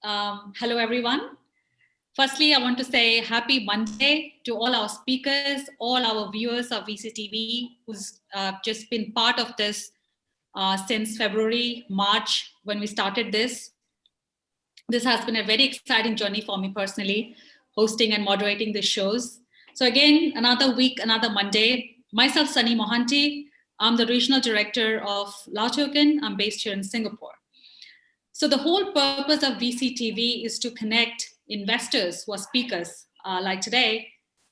Hello, everyone. Firstly, I want to say happy Monday to all our speakers, all our viewers of VCTV, who's just been part of this since February, March, when we started this. This has been a very exciting journey for me personally, hosting and moderating the shows. So again, another week, another Monday. Myself, Sunny Mohanty. I'm the regional director of LATOKEN. I'm based here in Singapore. So the whole purpose of VCTV is to connect investors who are speakers like today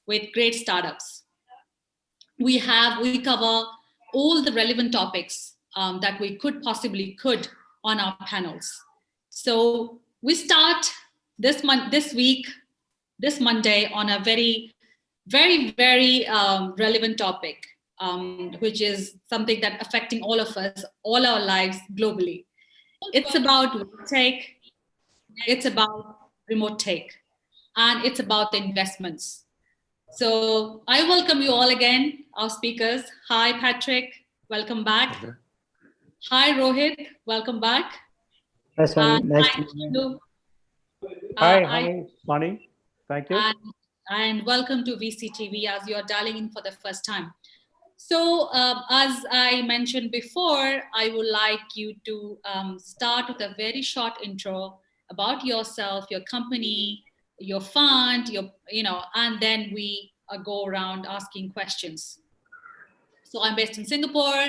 with great startups. We cover all the relevant topics that we could on our panels. So we start this Monday on a very relevant topic, which is something that affecting all of us, all our lives globally. It's about Worktech, it's about Remotech, and it's about the investments. So I welcome you all again, our speakers. Hi, Patrick, welcome back. Okay. Hi, Rohit, welcome back. Hi, Sunny, nice to meet you. Hi, Sunny, thank you. And welcome to VCTV as you're dialing in for the first time. So as I mentioned before, I would like you to start with a very short intro about yourself, your company, your fund, and then we go around asking questions. So I'm based in Singapore.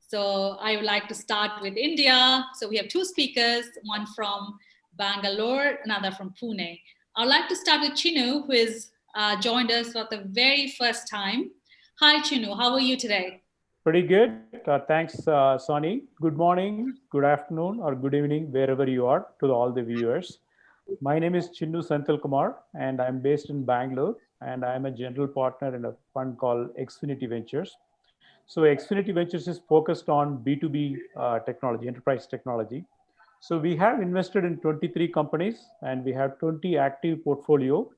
So I would like to start with India. So we have two speakers, one from Bangalore, another from Pune. I'd like to start with Chinu, who is joined us for the very first time. Hi, Chinu. How are you today? Pretty good. Thanks, Sonny. Good morning, good afternoon, or good evening, wherever you are, to all the viewers. My name is Chinnu Senthil Kumar, and I'm based in Bangalore, and I'm a general partner in a fund called Xfinity Ventures. So Xfinity Ventures is focused on B2B technology, enterprise technology. So we have invested in 23 companies, and we have 20 active portfolio,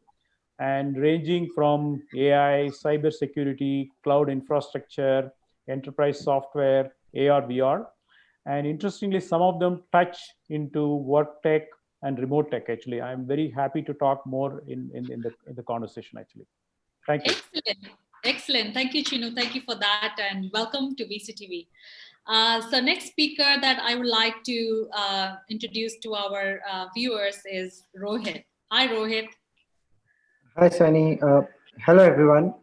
and ranging from AI, cybersecurity, cloud infrastructure, enterprise software, AR, VR. And interestingly, some of them touch into Worktech and Remotech, actually. I'm very happy to talk more in the conversation, actually. Thank you. Excellent. Thank you, Chinu. Thank you for that, and welcome to VCTV. So next speaker that I would like to introduce to our viewers is Rohit. Hi, Rohit. Hi, Sunny. Hello, everyone.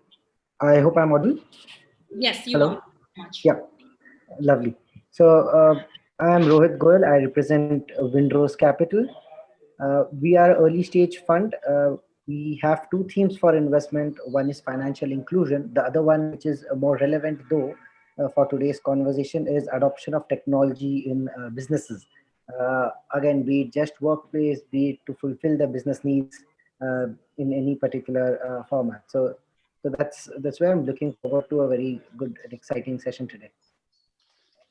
I hope I'm audible. Yes, you are. Yeah, lovely. So I am Rohit Goyal. I represent Windrose Capital. We are an early stage fund. We have two themes for investment. One is financial inclusion. The other one, which is more relevant though for today's conversation, is adoption of technology in businesses. Again, be it just workplace, be it to fulfill the business needs in any particular format. So that's where I'm looking forward to a very good and exciting session today.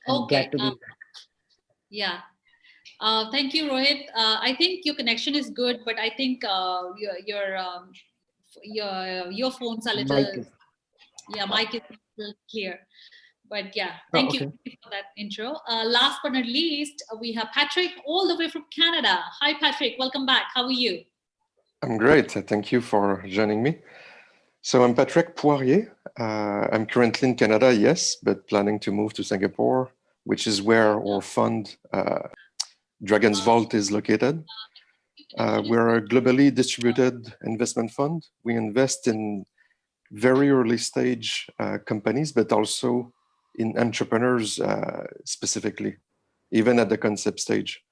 I'm glad to be back. Yeah. Thank you, Rohit. I think your connection is good, but I think your phones are a little, mic is a little clear. But yeah, thank you for that intro. Last but not least, we have Patrick all the way from Canada. Hi, Patrick. Welcome back. How are you? I'm great. Thank you for joining me. So I'm Patrick Poirier. I'm currently in Canada, yes, but planning to move to Singapore, which is where our fund, Dragon's Vault, is located. We're a globally distributed investment fund. We invest in very early stage companies, but also in entrepreneurs specifically, even at the concept stage.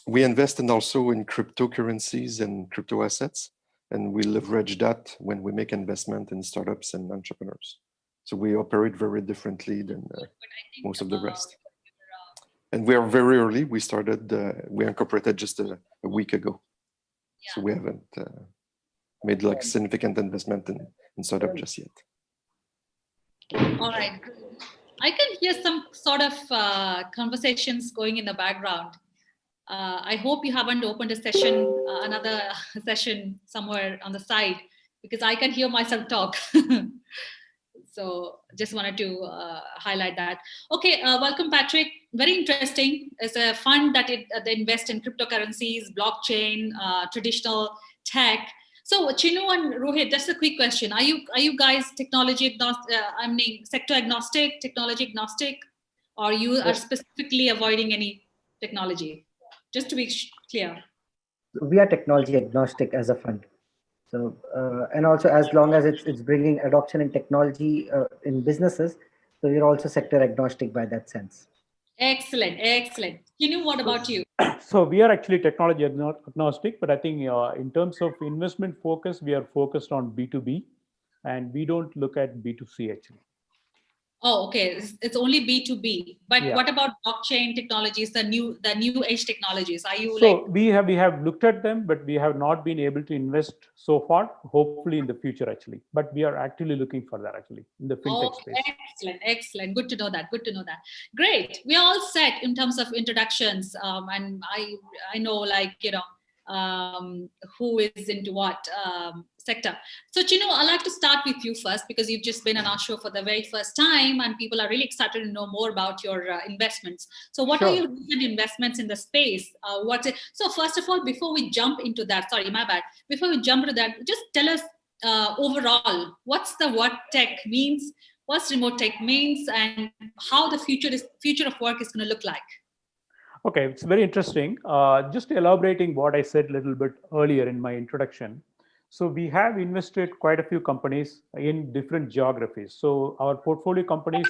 We invest also in cryptocurrencies and crypto assets, and we leverage that when we make investment in startups and entrepreneurs. So we operate very differently than most of the rest. And we are very early. We started, we incorporated just a week ago. So we haven't made like significant investment in startup just yet. All right. I can hear some sort of conversations going in the background. I hope you haven't opened a session, another session somewhere on the side, because I can hear myself talk. So just wanted to highlight that. Okay, welcome, Patrick. very interesting. It's a fund that they invest in cryptocurrencies, blockchain, traditional tech. So Chinu and Rohit, just a quick question: Are you guys technology agnostic? I mean, sector agnostic, technology agnostic, or you are specifically avoiding any technology? Just to be clear. We are technology agnostic as a fund. So, and also as long as it's bringing adoption in technology in businesses, so we're also sector agnostic by that sense. Excellent, excellent. Chinu, what about you? So we are actually technology agnostic, but I think in terms of investment focus, we are focused on B2B, and we don't look at B2C actually. Oh, okay. It's only B2B. But Yeah. what about blockchain technologies, the new age technologies? Are you So we have looked at them, but we have not been able to invest so far. Hopefully in the future actually, but we are actively looking for that actually in the fintech space. Excellent, excellent. Good to know that. Good to know that. Great. We are all set in terms of introductions, and I know, like, who is into what sector. So Chino, I'd like to start with you first, because you've just been on our show for the very first time, and people are really excited to know more about your investments. So what are your recent investments in the space? What's it? So first of all, before we jump into that, sorry, my bad. Before we jump into that, just tell us overall, what's the Worktech means, what's Remotech means, and how the future of work is going to look like. Okay, it's very interesting. Just elaborating what I said a little bit earlier in my introduction. So we have invested quite a few companies in different geographies. So our portfolio companies,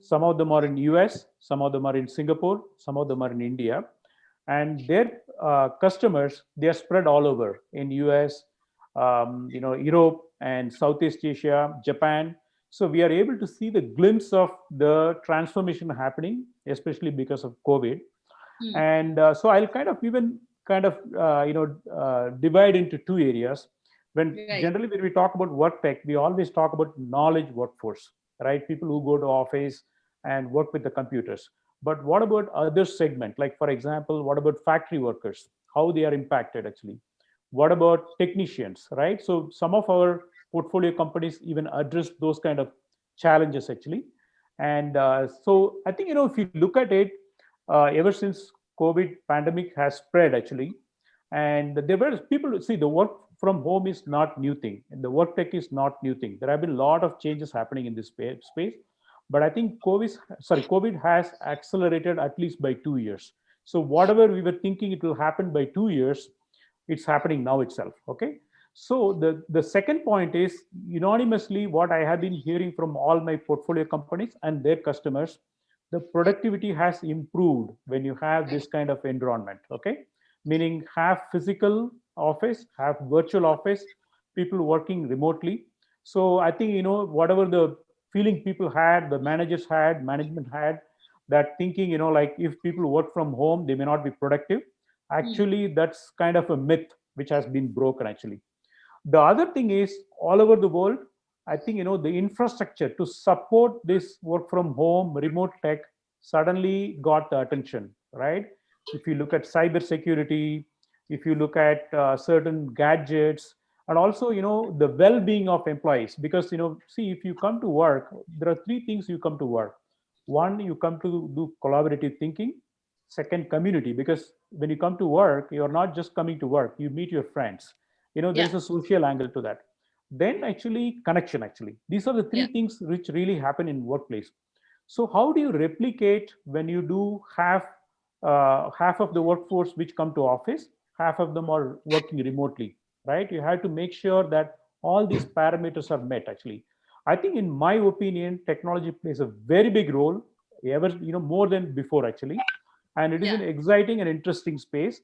some of them are in US, some of them are in Singapore, some of them are in India, and their customers, they are spread all over in US, Europe and Southeast Asia, Japan. So we are able to see the glimpse of the transformation happening, especially because of COVID. And so I'll kind of divide into two areas. Generally when we talk about Worktech, we always talk about knowledge workforce, right? People who go to office and work with the computers. But what about other segment? Like, for example, what about factory workers? How they are impacted actually? What about technicians, right? So some of our portfolio companies even address those kind of challenges actually. And so I think, if you look at it, ever since COVID pandemic has spread actually, and there were people see the work from home is not new thing, and the work tech is not new thing. There have been a lot of changes happening in this space, but I think COVID has accelerated at least by 2 years. So whatever we were thinking it will happen by 2 years, it's happening now itself. Okay. So the second point is unanimously what I have been hearing from all my portfolio companies and their customers, the productivity has improved when you have this kind of environment. Okay, meaning have physical office, have virtual office, people working remotely. So I think whatever the feeling people had, the management had, that thinking like if people work from home they may not be productive. Actually that's kind of a myth which has been broken actually. The other thing is, all over the world, I think the infrastructure to support this work from home remote tech suddenly got the attention, right? If you look at cyber security, if you look at certain gadgets, and also the well-being of employees, because see, if you come to work, there are three things you come to work. One, you come to do collaborative thinking. Second, community, because when you come to work, you're not just coming to work, you meet your friends. There's a social angle to that. Then actually connection, actually these are the three things which really happen in workplace. So how do you replicate when you do half of the workforce which come to office, half of them are working remotely, right? You have to make sure that all these parameters are met actually. I think in my opinion technology plays a very big role, ever more than before actually, and it is an exciting and interesting space.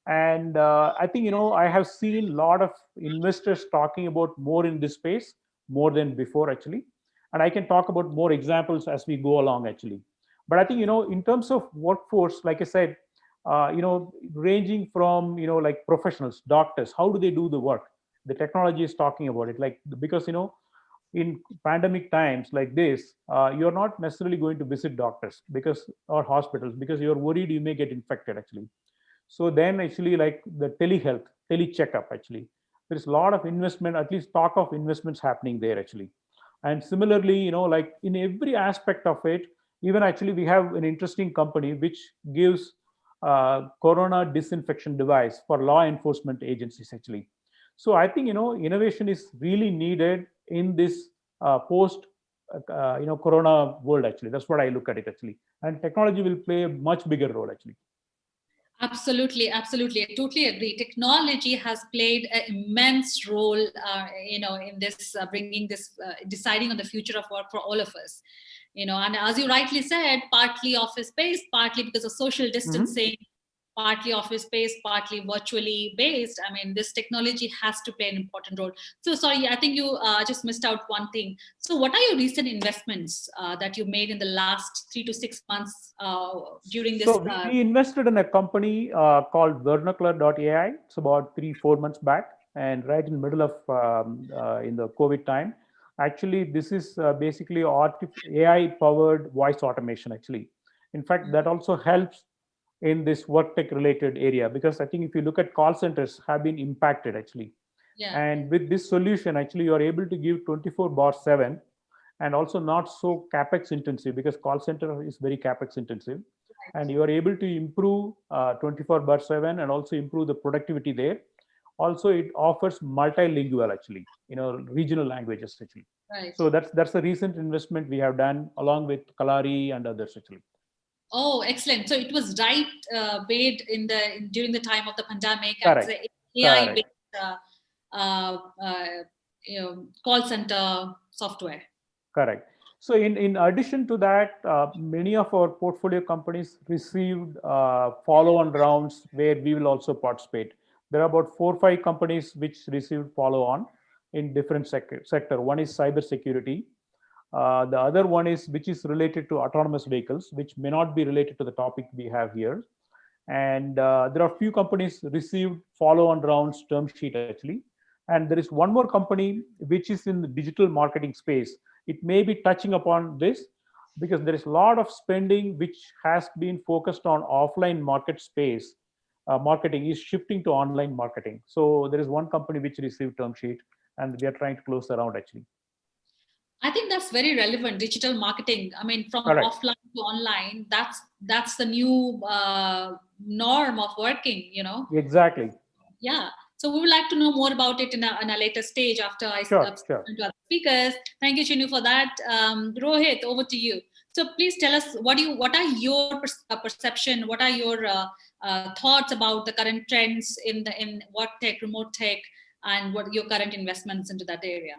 And I think I have seen a lot of investors talking about more in this space more than before actually, and I can talk about more examples as we go along actually. But I think in terms of workforce, like I said, ranging from like professionals, doctors, how do they do the work? The technology is talking about it, like, because in pandemic times like this, you're not necessarily going to visit doctors because or hospitals because you're worried you may get infected actually. So then actually like the telehealth, tele-checkup actually, there's a lot of investment, at least talk of investments happening there actually. And similarly, like in every aspect of it, Even actually, we have an interesting company which gives corona disinfection device for law enforcement agencies actually. So I think, innovation is really needed in this post corona world actually. That's what I look at it actually, and technology will play a much bigger role actually. Absolutely, absolutely. I totally agree. Technology has played an immense role, in this bringing this, deciding on the future of work for all of us. And as you rightly said, partly office based, partly because of social distancing, partly office based, partly virtually based. I mean, this technology has to play an important role. So, sorry, I think you just missed out one thing. So, what are your recent investments that you made in the last 3 to 6 months during this? So we invested in a company called Vernacular.ai. It's about 3-4 months back, and right in the middle of in the COVID time. Actually, this is basically AI-powered voice automation. Actually, in fact, that also helps in this Worktech related area, because I think if you look at call centers have been impacted actually, Yeah. and with this solution, actually, you are able to give 24/7, and also not so capex intensive, because call center is very capex intensive, and you are able to improve 24/7 and also improve the productivity there. Also, it offers multilingual actually, regional languages actually. Right. So that's a recent investment we have done along with Kalari and others actually. Oh, excellent! So it was made during the time of the pandemic. Correct. As AI-based call center software. Correct. So in addition to that, many of our portfolio companies received follow-on rounds where we will also participate. There are about 4 or 5 companies which received follow-on in different sector. One is cybersecurity. The other one is which is related to autonomous vehicles, which may not be related to the topic we have here. And there are few companies received follow-on rounds term sheet actually. And there is one more company which is in the digital marketing space. It may be touching upon this because there is a lot of spending which has been focused on offline market space. Marketing is shifting to online marketing. So there is one company which received term sheet, and we are trying to close the round actually. I think that's very relevant. Digital marketing. I mean, from Correct. offline to online. That's the new norm of working. Exactly. Yeah. So we would like to know more about it in a later stage after I Sure. to other speakers. Thank you, Chinu, for that. Rohit, over to you. So please tell us what are your perception? What are your thoughts about the current trends in Worktech, Remotech, and what your current investments into that area?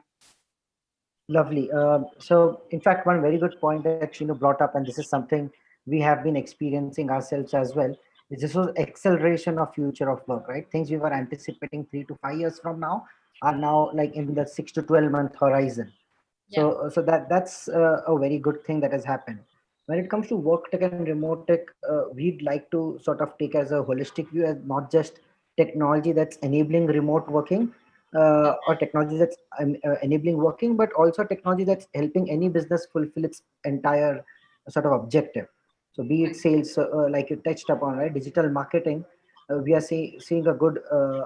Lovely. So, in fact, one very good point that Shinu brought up, and this is something we have been experiencing ourselves as well, is this was acceleration of future of work, right? Things we were anticipating 3 to 5 years from now are now like in the 6 to 12 month horizon. So, so that's a very good thing that has happened. When it comes to Worktech and Remotech, we'd like to sort of take as a holistic view, as not just technology that's enabling remote working, or technology that's enabling working, but also technology that's helping any business fulfill its entire sort of objective. So be it sales, like you touched upon, right? Digital marketing, we are seeing a good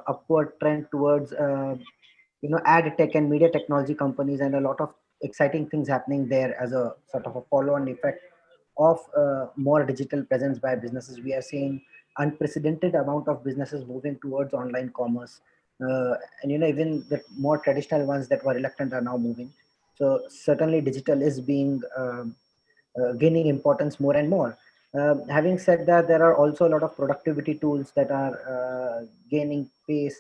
upward trend towards ad tech and media technology companies, and a lot of exciting things happening there as a sort of a follow-on effect of more digital presence by businesses. We are seeing unprecedented amount of businesses moving towards online commerce, and even the more traditional ones that were reluctant are now moving. So certainly digital is being gaining importance more and more. Having said that, there are also a lot of productivity tools that are gaining pace,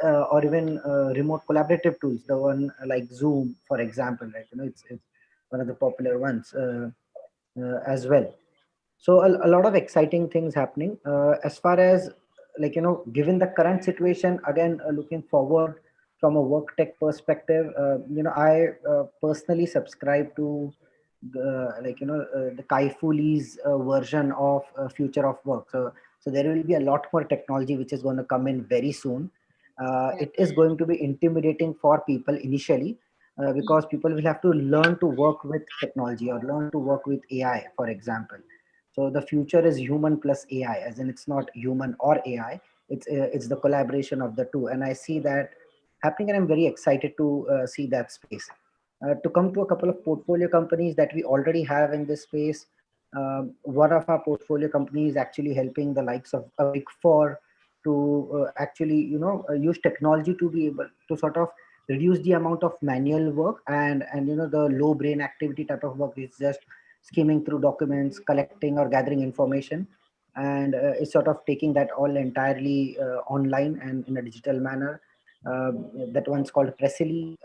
or even remote collaborative tools. The one like Zoom, for example, right? It's one of the popular ones as well. So a lot of exciting things happening as far as, like, given the current situation. Again, looking forward from a work tech perspective, I personally subscribe to the Kai Fu Lee's version of future of work. So there will be a lot more technology which is going to come in very soon. It is going to be intimidating for people initially, because people will have to learn to work with technology or learn to work with AI, for example. So the future is human plus AI, as in it's not human or AI. It's the collaboration of the two, and I see that happening, and I'm very excited to see that space. To come to a couple of portfolio companies that we already have in this space, One of our portfolio companies is actually helping the likes of a Big Four to actually, use technology to be able to sort of reduce the amount of manual work and the low brain activity type of work is just skimming through documents, collecting or gathering information, and is sort of taking that all entirely online and in a digital manner. That one's called Pressily.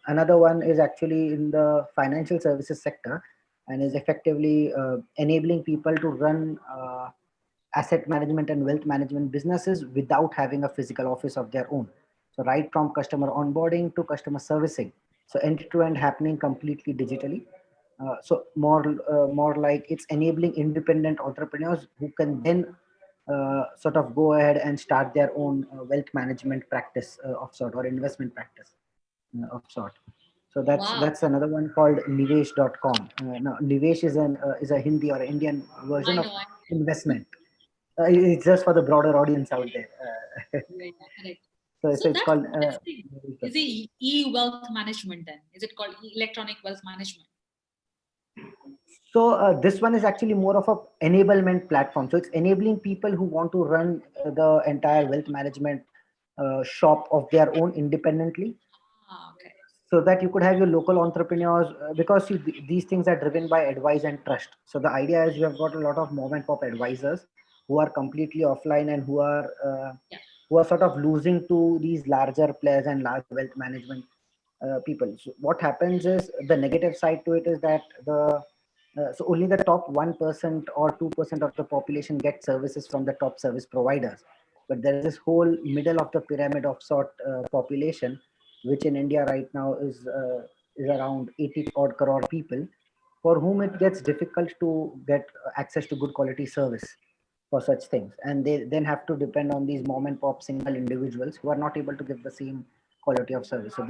Another one is actually in the financial services sector and is effectively enabling people to run asset management and wealth management businesses without having a physical office of their own. So right from customer onboarding to customer servicing. So end to end happening completely digitally. So more like it's enabling independent entrepreneurs who can then sort of go ahead and start their own wealth management practice of sort or investment practice of sort. So Wow. that's another one called Nivesh.com. Now Nivesh is a Hindi or Indian version I of know. investment. It's just for the broader audience out there. Right, correct. So So it's that's called. interesting. Is it e-wealth management then? Is it called electronic wealth management? So this one is actually more of a enablement platform. So it's enabling people who want to run the entire wealth management shop of their own independently, Ah, okay. so that you could have your local entrepreneurs because see, these things are driven by advice and trust. So the idea is you have got a lot of mom and pop advisors who are completely offline and Yeah. who are sort of losing to these larger players and large wealth management people. So what happens is the negative side to it is that the so only the top 1% or 2% of the population get services from the top service providers, but there is this whole middle of the pyramid of sort population, which in India right now is around 80 odd crore people, for whom it gets difficult to get access to good quality service for such things, and they then have to depend on these mom and pop single individuals who are not able to give the same quality of service. So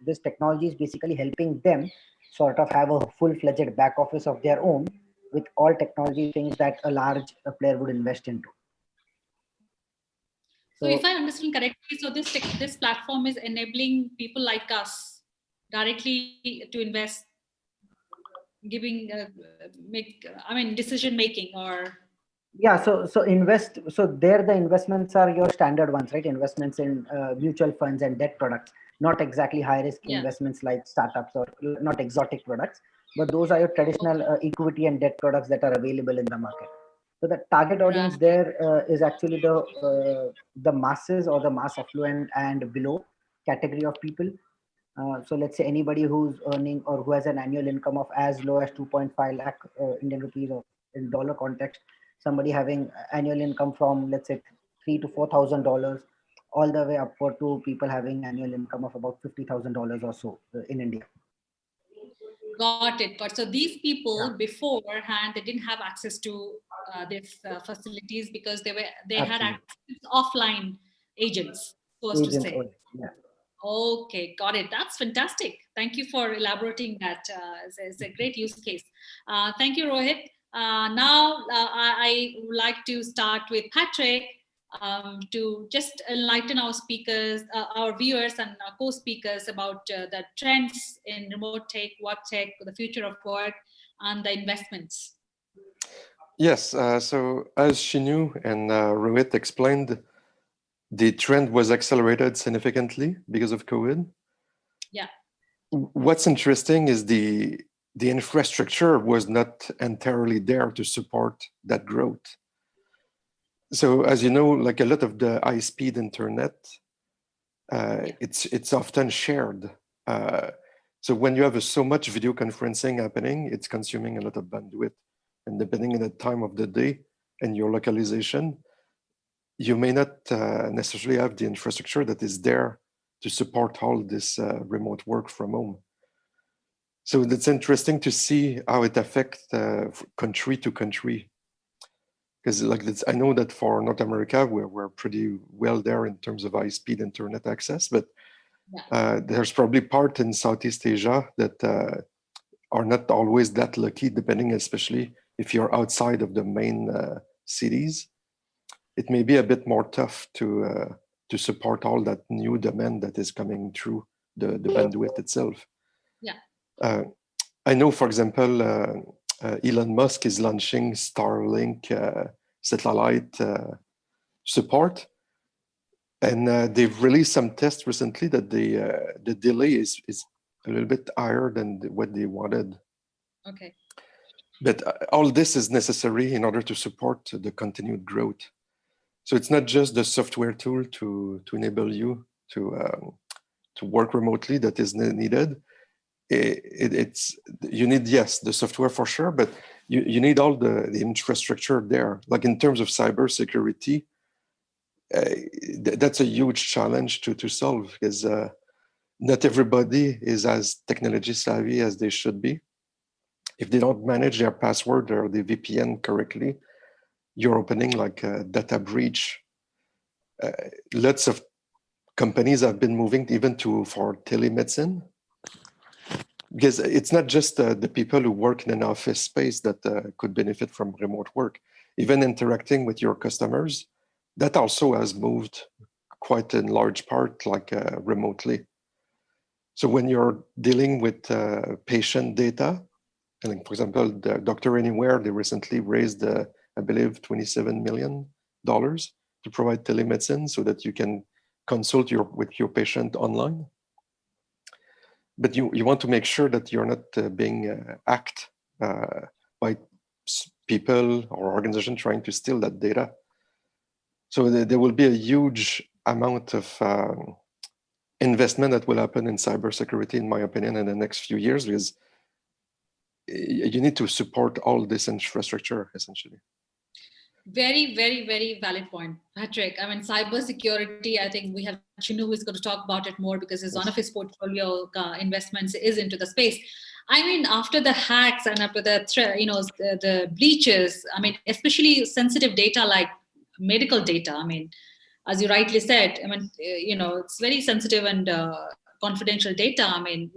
this technology is basically helping them sort of have a full-fledged back office of their own with all technology things that a large player would invest into. So if So I understand correctly, so this platform is enabling people like us directly to invest, giving I mean decision making or yeah, so there the investments are your standard ones, right? Investments in mutual funds and debt products, not exactly high risk yeah. investments like startups or not exotic products, but those are your traditional equity and debt products that are available in the market. So the target Right. audience there is actually the masses or the mass affluent and below category of people. So let's say anybody who's earning or who has an annual income of as low as 2.5 lakh Indian rupees, or in dollar context, somebody having annual income from let's say $3,000 to $4,000, all the way upward to people having annual income of about $50,000 or so in India. Got it. So these Yeah, people beforehand they didn't have access to these facilities because they had absolutely. access to offline agents, so as to Agents, say. yeah. Okay, got it. That's fantastic. Thank you for elaborating that. It's a great use case. Thank you, Rohit. Now, I would like to start with Patrick to just enlighten our speakers, our viewers, and our co-speakers about the trends in remote tech, work tech, the future of work, and the investments. Yes, so as Shinu and Rohit explained, the trend was accelerated significantly because of COVID. Yeah. What's interesting is the infrastructure was not entirely there to support that growth. So as you know, like a lot of the high-speed internet, it's often shared. So when you have so much video conferencing happening, it's consuming a lot of bandwidth. And depending on the time of the day and your localization, you may not necessarily have the infrastructure that is there to support all this remote work from home. So it's interesting to see how it affects country to country. Because like I know that for North America, we're pretty well there in terms of high-speed internet access, but there's probably part in Southeast Asia that are not always that lucky, depending especially if you're outside of the main cities. It may be a bit more tough to support all that new demand that is coming through the bandwidth itself. Yeah. I know, for example, Elon Musk is launching Starlink satellite support. And they've released some tests recently that the delay is a little bit higher than what they wanted. Okay. But all this is necessary in order to support the continued growth. So it's not just the software tool to enable you to work remotely that is needed. It's you need, yes, the software for sure, but you need all the infrastructure there. Like in terms of cybersecurity, that's a huge challenge to solve, because not everybody is as technology savvy as they should be. If they don't manage their password or the VPN correctly, you're opening like a data breach. Lots of companies have been moving even for telemedicine, because it's not just the people who work in an office space that could benefit from remote work. Even interacting with your customers, that also has moved quite in large part like remotely. So when you're dealing with patient data, and like, for example, the Doctor Anywhere, they recently raised, I believe, $27 million to provide telemedicine so that you can consult with your patient online. But you want to make sure that you're not being hacked by people or organizations trying to steal that data. So there will be a huge amount of investment that will happen in cybersecurity, in my opinion, in the next few years, because you need to support all this infrastructure, essentially. Very, very, very valid point, Patrick. I mean, cybersecurity, I think we have Chinu who is going to talk about it more because one of his portfolio investments is into the space. I mean, after the hacks and after the breaches, I mean, especially sensitive data like medical data, I mean, as you rightly said, I mean, it's very sensitive and confidential data. I mean,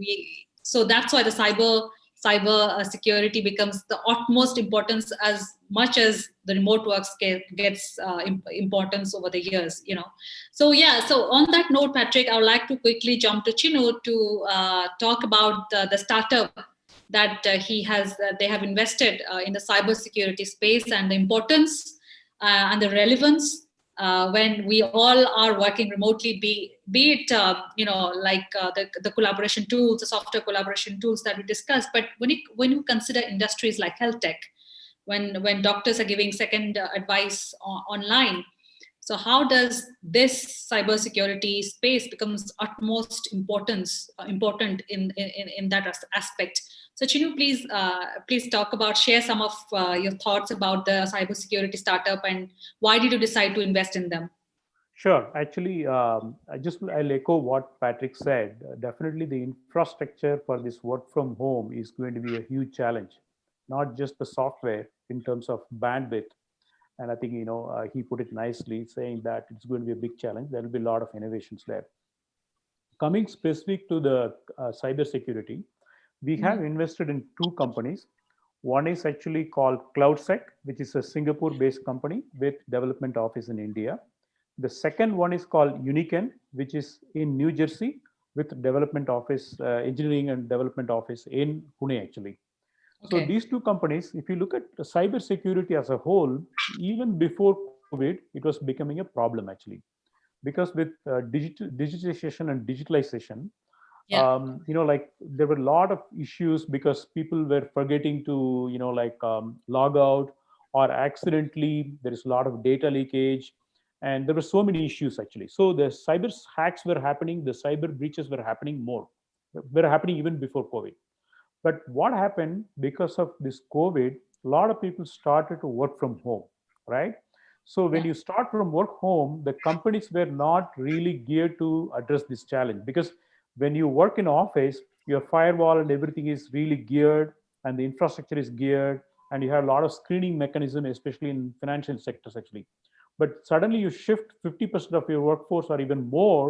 so that's why the cyber security becomes the utmost importance, as much as the remote work gets importance over the years. So yeah, so on that note, Patrick, I would like to quickly jump to Chinu to talk about the startup that they have invested in the cybersecurity space, and the importance and the relevance when we all are working remotely, be it the collaboration tools, the software collaboration tools that we discussed. But when you consider industries like health tech, when doctors are giving second advice online, so how does this cybersecurity space becomes utmost important in that aspect? So Chinu, please talk about, share some of your thoughts about the cybersecurity startup, and why did you decide to invest in them? Sure. Actually, I'll echo what Patrick said. Definitely, the infrastructure for this work from home is going to be a huge challenge, not just the software in terms of bandwidth. And I think he put it nicely, saying that it's going to be a big challenge. There will be a lot of innovations there. Coming specific to the cybersecurity, we have invested in two companies. One is actually called CloudSec, which is a Singapore-based company with development office in India. The second one is called Uniken, which is in New Jersey with development office, engineering and development office in Pune, actually. So Okay. these two companies, if you look at cybersecurity as a whole, even before COVID, it was becoming a problem actually, because with digitization and digitalization, Yeah. like there were a lot of issues because people were forgetting to log out, or accidentally there is a lot of data leakage, and there were so many issues actually. So the cyber hacks were happening, the cyber breaches were happening more, were happening even before COVID. But what happened because of this COVID, a lot of people started to work from home, right? So when Yeah. you start from work home, the companies were not really geared to address this challenge, because when you work in office, your firewall and everything is really geared, and the infrastructure is geared, and you have a lot of screening mechanism, especially in financial sectors actually. But suddenly you shift 50% of your workforce or even more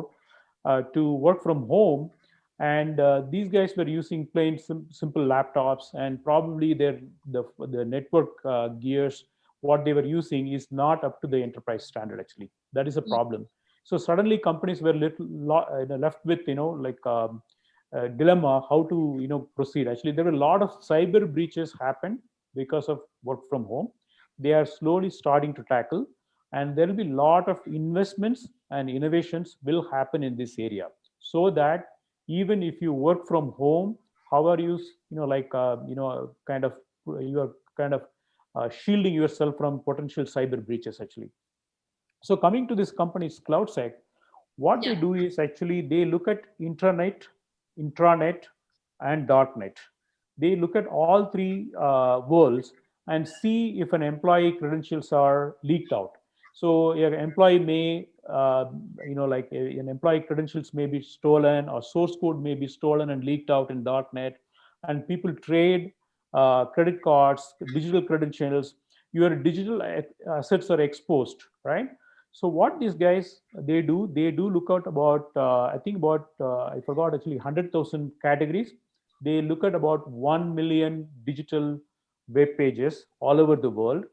to work from home, and these guys were using plain simple laptops, and probably the network gears what they were using is not up to the enterprise standard actually. That is a problem. So suddenly companies were left with dilemma how to proceed. Actually, there were a lot of cyber breaches happened because of work from home. They are slowly starting to tackle, and there will be a lot of investments and innovations will happen in this area, so that even if you work from home, how are you, kind of, you are kind of shielding yourself from potential cyber breaches actually. So coming to this company's CloudSec, what they Yeah. do is actually they look at intranet, and .NET. They look at all three worlds and see if an employee credentials are leaked out. So your employee may, an employee credentials may be stolen, or source code may be stolen and leaked out in .NET, and people trade credit cards, digital credentials. Your digital assets are exposed, right? So what these guys they do look at about I think about I forgot actually 100,000 categories. They look at about 1 million digital web pages all over the world,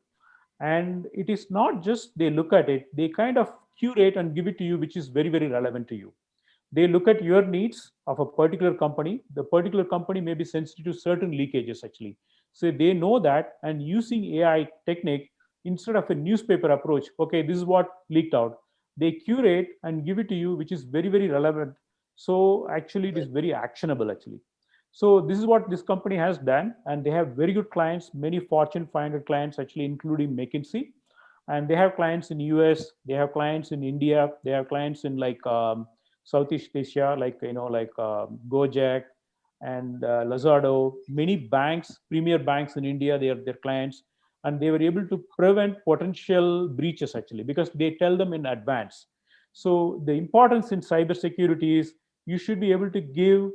and it is not just they look at it, they kind of curate and give it to you, which is very very relevant to you. They look at your needs of a particular company. The particular company may be sensitive to certain leakages actually, so they know that, and using AI technique, instead of a newspaper approach, okay, this is what leaked out, they curate and give it to you, which is very very relevant. So actually it is very actionable actually. So this is what this company has done, and they have very good clients, many Fortune 500 clients actually, including McKinsey. And they have clients in US, they have clients in India, they have clients in like Southeast Asia, like Gojek and Lazado. Many banks, premier banks in India, they are their clients, and they were able to prevent potential breaches actually, because they tell them in advance. So the importance in cybersecurity is you should be able to give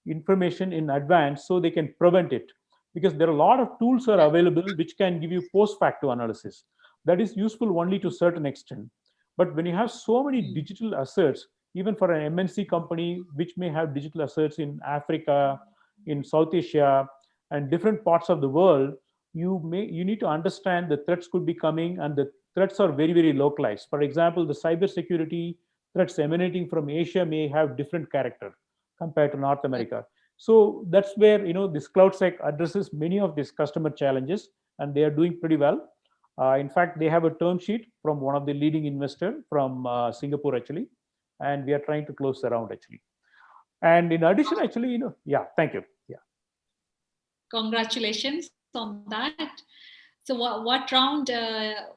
information in advance so they can prevent it, because there are a lot of tools are available which can give you post facto analysis. That is useful only to a certain extent. But when you have so many digital assets, even for an MNC company which may have digital assets in Africa, in South Asia, and different parts of the world, you need to understand the threats could be coming, and the threats are very very localized. For example, the cybersecurity threats emanating from Asia may have different character compared to North America. So that's where this CloudSec addresses many of these customer challenges, and they are doing pretty well. In fact, they have a term sheet from one of the leading investor from Singapore actually, and we are trying to close the round actually. And in addition, actually, yeah, thank you. Yeah. Congratulations on that. So what round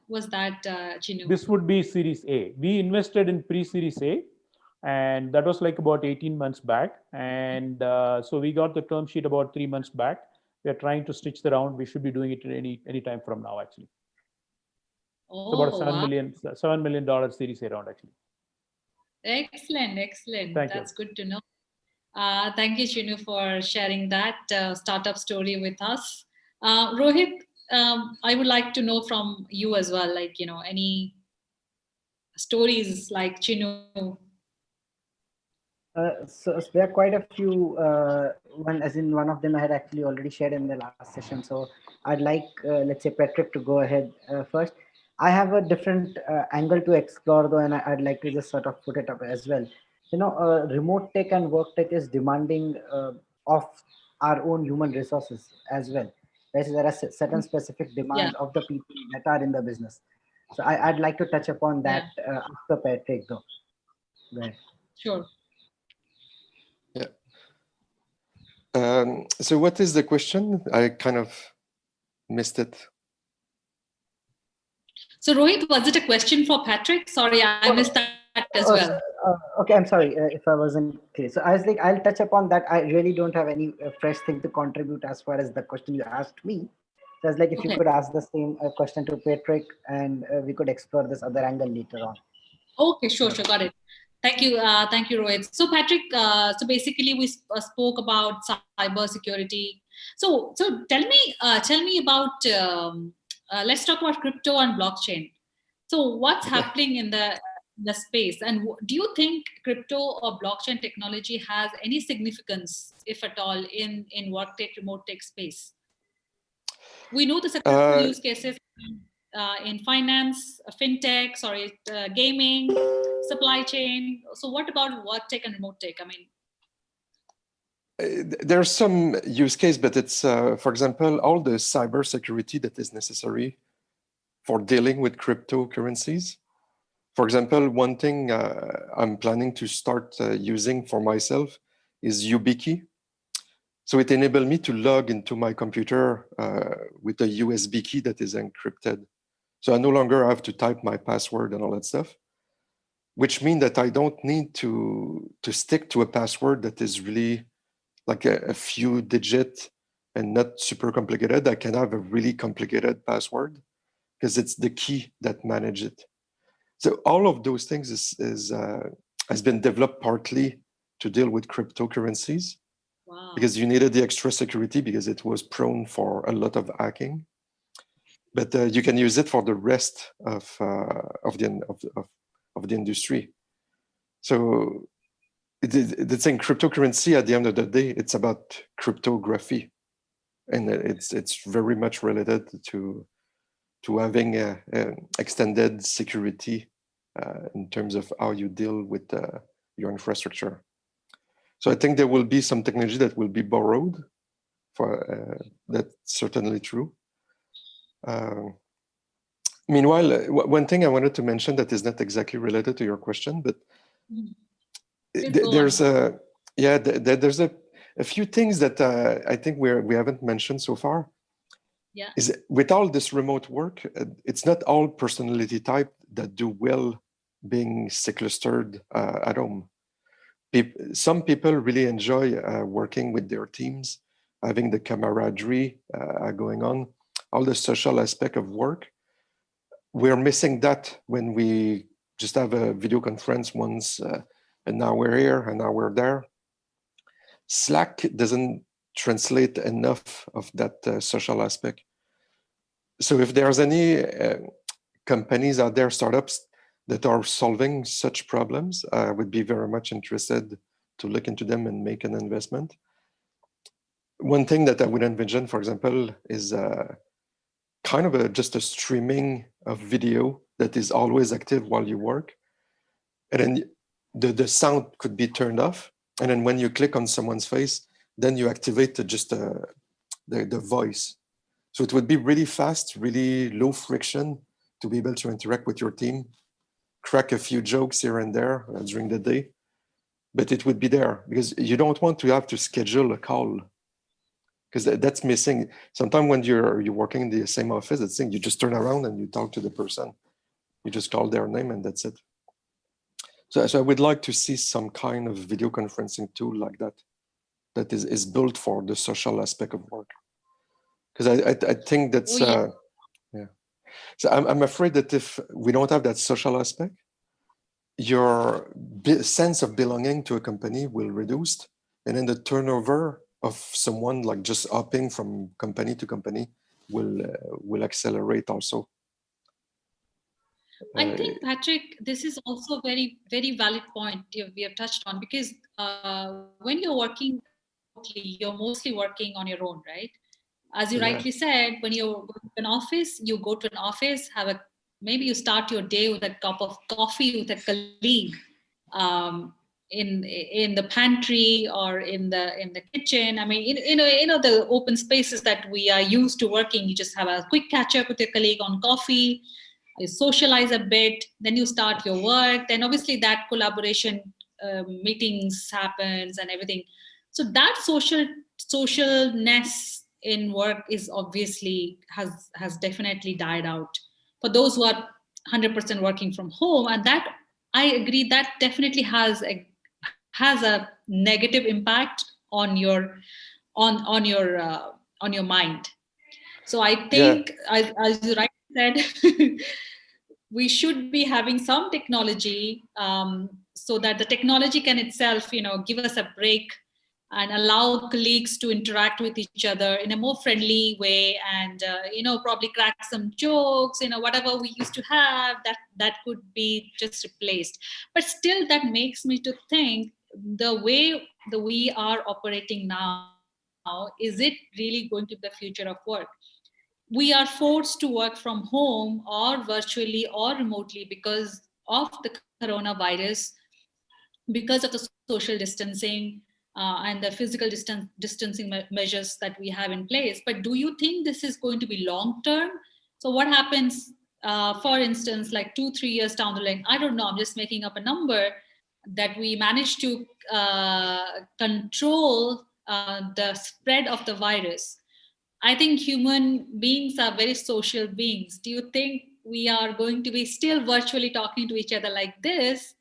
was that, Chinu? This would be Series A. We invested in pre-Series A, and that was like about 18 months back. And so we got the term sheet about 3 months back. We are trying to stitch the round. We should be doing it any time from now, actually. Oh, it's about a wow. $7 million Series A round, actually. Excellent. Thank That's you. good to know. Thank you, Chinu, for sharing that startup story with us. Rohit, I would like to know from you as well, like, any stories like Chinu. So there are quite a few. One of them I had actually already shared in the last session. So I'd like, let's say, Patrick to go ahead first. I have a different angle to explore though, and I'd like to just sort of put it up as well. Remotech and Worktech is demanding of our own human resources as well. There are certain specific demands of the people that are in the business. So I'd like to touch upon that after Patrick though. Go ahead. Sure. Yeah. So what is the question? I kind of missed it. So Rohit, was it a question for Patrick? Sorry, I missed that as well. Okay, I'm sorry if I wasn't clear. So I was like, I'll touch upon that. I really don't have any fresh thing to contribute as far as the question you asked me. So I was like, if you could ask the same question to Patrick, and we could explore this other angle later on. Okay, sure, got it. Thank you, Rohit. So Patrick, so basically we spoke about cyber security. So tell me about. Let's talk about crypto and blockchain. So what's happening in the space, and do you think crypto or blockchain technology has any significance, if at all, in Worktech, Remotech space? We know the successful use cases in finance, fintech, gaming, supply chain. So what about Worktech and Remotech? I mean, There's some use case, but it's, for example, all the cybersecurity that is necessary for dealing with cryptocurrencies. For example, one thing I'm planning to start using for myself is YubiKey. So it enabled me to log into my computer with a USB key that is encrypted. So I no longer have to type my password and all that stuff, which means that I don't need to stick to a password that is really like a few digit and not super complicated. I can have a really complicated password because it's the key that manages it. So all of those things has been developed partly to deal with cryptocurrencies. Wow. Because you needed the extra security because it was prone for a lot of hacking. But you can use it for the rest of the industry. So the thing, cryptocurrency at the end of the day, it's about cryptography, and it's very much related to having a extended security in terms of how you deal with your infrastructure. So I think there will be some technology that will be borrowed. For that's certainly true. Meanwhile, one thing I wanted to mention that is not exactly related to your question, but there's there's a few things that I think we haven't mentioned so far. Yeah. Is with all this remote work, it's not all personality type that do well being sequestered at home. Some people really enjoy working with their teams, having the camaraderie going on, all the social aspect of work. We're missing that when we just have a video conference once an hour here, an hour there. Slack doesn't translate enough of that social aspect. So if there's any companies out there, startups that are solving such problems, I would be very much interested to look into them and make an investment. One thing that I would envision, for example, is kind of just a streaming of video that is always active while you work. And then the sound could be turned off. And then when you click on someone's face, then you activate the voice. So it would be really fast, really low friction to be able to interact with your team, crack a few jokes here and there during the day, but it would be there because you don't want to have to schedule a call because that's missing. Sometimes when you're working in the same office, it's thing you just turn around and you talk to the person. You just call their name and that's it. So I would like to see some kind of video conferencing tool like that is built for the social aspect of work. Because I think that's yeah. So I'm afraid that if we don't have that social aspect, your sense of belonging to a company will reduce, and then the turnover of someone like just hopping from company to company will accelerate also. I think, Patrick, this is also a very, very valid point we have touched on because when you're working remotely, you're mostly working on your own, right? As you rightly said, when you go to an office, you go to an office, maybe you start your day with a cup of coffee with a colleague in the pantry or in the kitchen. I mean, the open spaces that we are used to working. You just have a quick catch up with your colleague on coffee. You socialize a bit, then you start your work. Then obviously that collaboration meetings happens and everything. So that socialness in work is obviously has definitely died out for those who are 100% working from home, and that I agree that definitely has a negative impact on your mind. So I think as you rightly said we should be having some technology so that the technology can itself give us a break and allow colleagues to interact with each other in a more friendly way, and probably crack some jokes, whatever we used to have that could be just replaced. But still, that makes me to think the way that we are operating now, is it really going to be the future of work? We are forced to work from home or virtually or remotely because of the coronavirus, because of the social distancing, and the physical distancing measures that we have in place. But do you think this is going to be long term? So what happens, for instance, like 2-3 years down the line? I don't know. I'm just making up a number that we manage to control the spread of the virus. I think human beings are very social beings. Do you think we are going to be still virtually talking to each other like this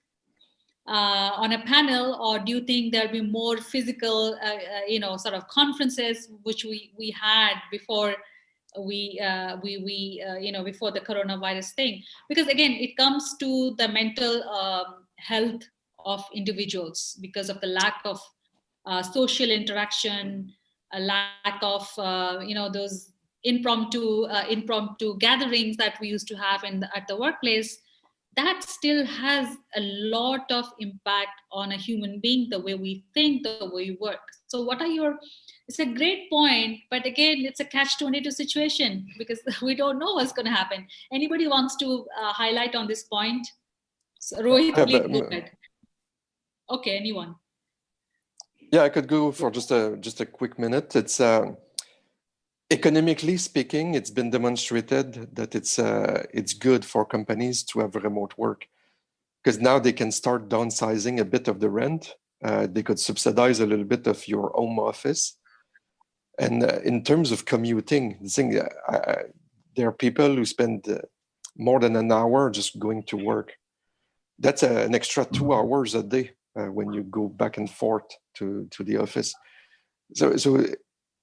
on a panel, or do you think there'll be more physical, sort of conferences which we had before before the coronavirus thing? Because again, it comes to the mental health of individuals because of the lack of social interaction, a lack of those impromptu gatherings that we used to have at the workplace. That still has a lot of impact on a human being, the way we think, the way we work. So what are your, it's a great point, but again, it's a catch-22 situation because we don't know what's going to happen. Anybody wants to highlight on this point? So, Rohit, Yeah, please go ahead. Okay, anyone? Yeah, I could go for just a quick minute. It's economically speaking, it's been demonstrated that it's good for companies to have remote work because now they can start downsizing a bit of the rent. They could subsidize a little bit of your home office. And in terms of commuting, there are people who spend more than an hour just going to work. That's an extra 2 hours a day when you go back and forth to the office. So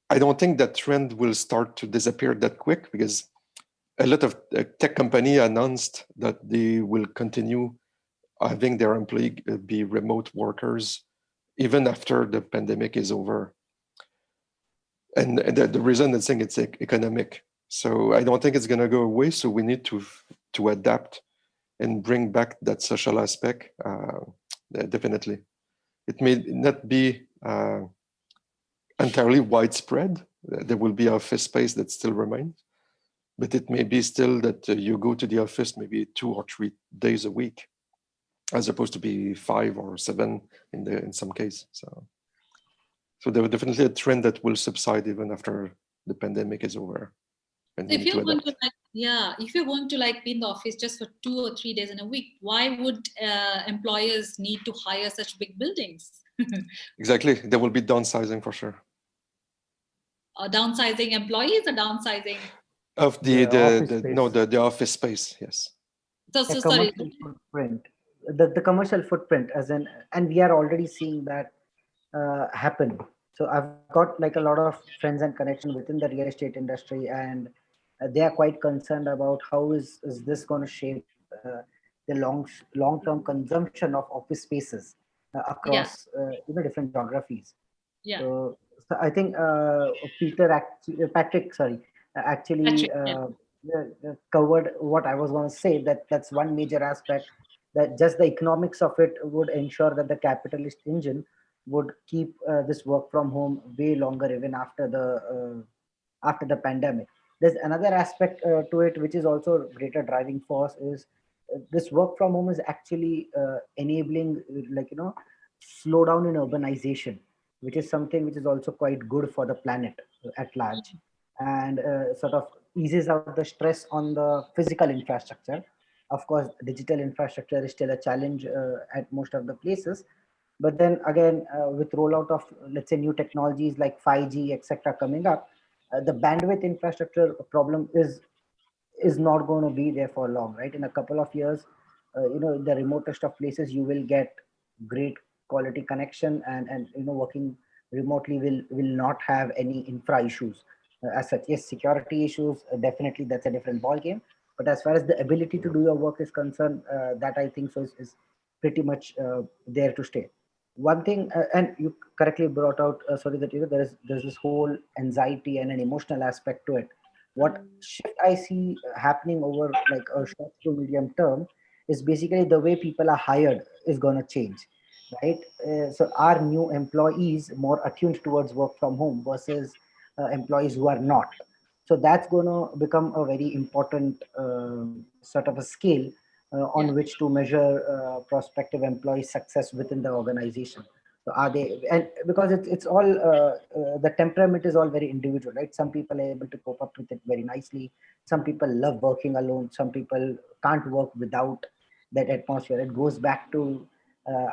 I don't think that trend will start to disappear that quick because a lot of tech company announced that they will continue having their employees be remote workers even after the pandemic is over. And the reason I'm saying it's economic. So I don't think it's going to go away. So we need to adapt and bring back that social aspect. Definitely. It may not be entirely widespread. There will be office space that still remains, but it may be still that you go to the office maybe 2 or 3 days a week, as opposed to be 5 or 7 in some case. So there will definitely a trend that will subside even after the pandemic is over. And if you're going to if you're going to be in the office just for 2 or 3 days in a week, why would employers need to hire such big buildings? Exactly, there will be downsizing for sure. Downsizing employees or downsizing of the office space? Yes. So sorry. Footprint. The commercial footprint, and we are already seeing that happen. So I've got a lot of friends and connection within the real estate industry, and they are quite concerned about how is this going to shape the long-term consumption of office spaces across different geographies. Yeah. So I think Patrick covered what I was going to say. That's one major aspect, that just the economics of it would ensure that the capitalist engine would keep this work from home way longer even after the pandemic. There's another aspect to it which is also greater driving force is this work from home is actually enabling slowdown in urbanization, which is something which is also quite good for the planet at large, and sort of eases out the stress on the physical infrastructure. Of course, digital infrastructure is still a challenge at most of the places. But then again, with rollout of, let's say, new technologies like 5G, etc., coming up, the bandwidth infrastructure problem is not going to be there for long, right? In a couple of years, the remotest of places, you will get great quality connection, and working remotely will not have any infra issues as such. Yes, security issues, definitely that's a different ball game. But as far as the ability to do your work is concerned, that I think so is pretty much there to stay. One thing, and you correctly brought out, that there's this whole anxiety and an emotional aspect to it. What shift I see happening over a short to medium term is basically the way people are hired is going to change, right? So are new employees more attuned towards work from home versus employees who are not? So that's going to become a very important sort of a scale on which to measure prospective employee success within the organization. So are they, and because it's all the temperament is all very individual, right? Some people are able to cope up with it very nicely. Some people love working alone. Some people can't work without that atmosphere. It goes back to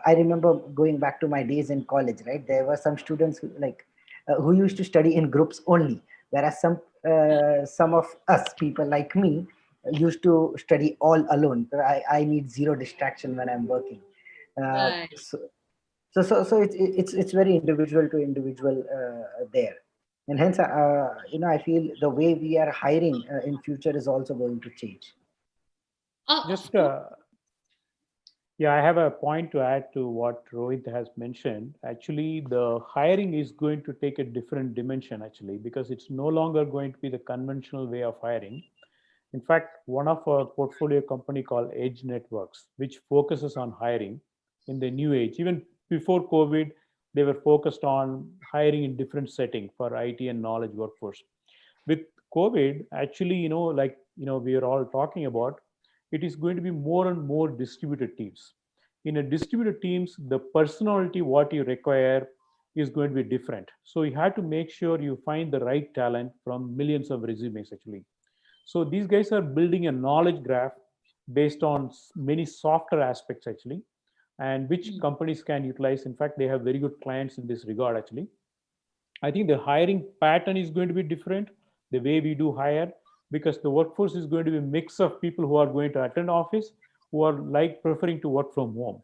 I remember going back to my days in college, right? There were some students who used to study in groups only, whereas some of us people like me used to study all alone. I need zero distraction when I'm working. Uh, Right. so, so it's very individual to individual there, and hence I feel the way we are hiring in future is also going to change. Of Just course. Yeah, I have a point to add to what Rohit has mentioned. Actually, the hiring is going to take a different dimension, actually, because it's no longer going to be the conventional way of hiring. In fact, one of our portfolio company called Edge Networks, which focuses on hiring in the new age. Even before COVID, they were focused on hiring in different setting for IT and knowledge workforce. With COVID, actually, we are all talking about, it is going to be more and more distributed teams. In a distributed teams, the personality what you require is going to be different. So you have to make sure you find the right talent from millions of resumes actually. So these guys are building a knowledge graph based on many softer aspects actually, and which Mm. companies can utilize. In fact, they have very good clients in this regard actually. I think the hiring pattern is going to be different, the way we do hire, because the workforce is going to be a mix of people who are going to attend office, who are like preferring to work from home.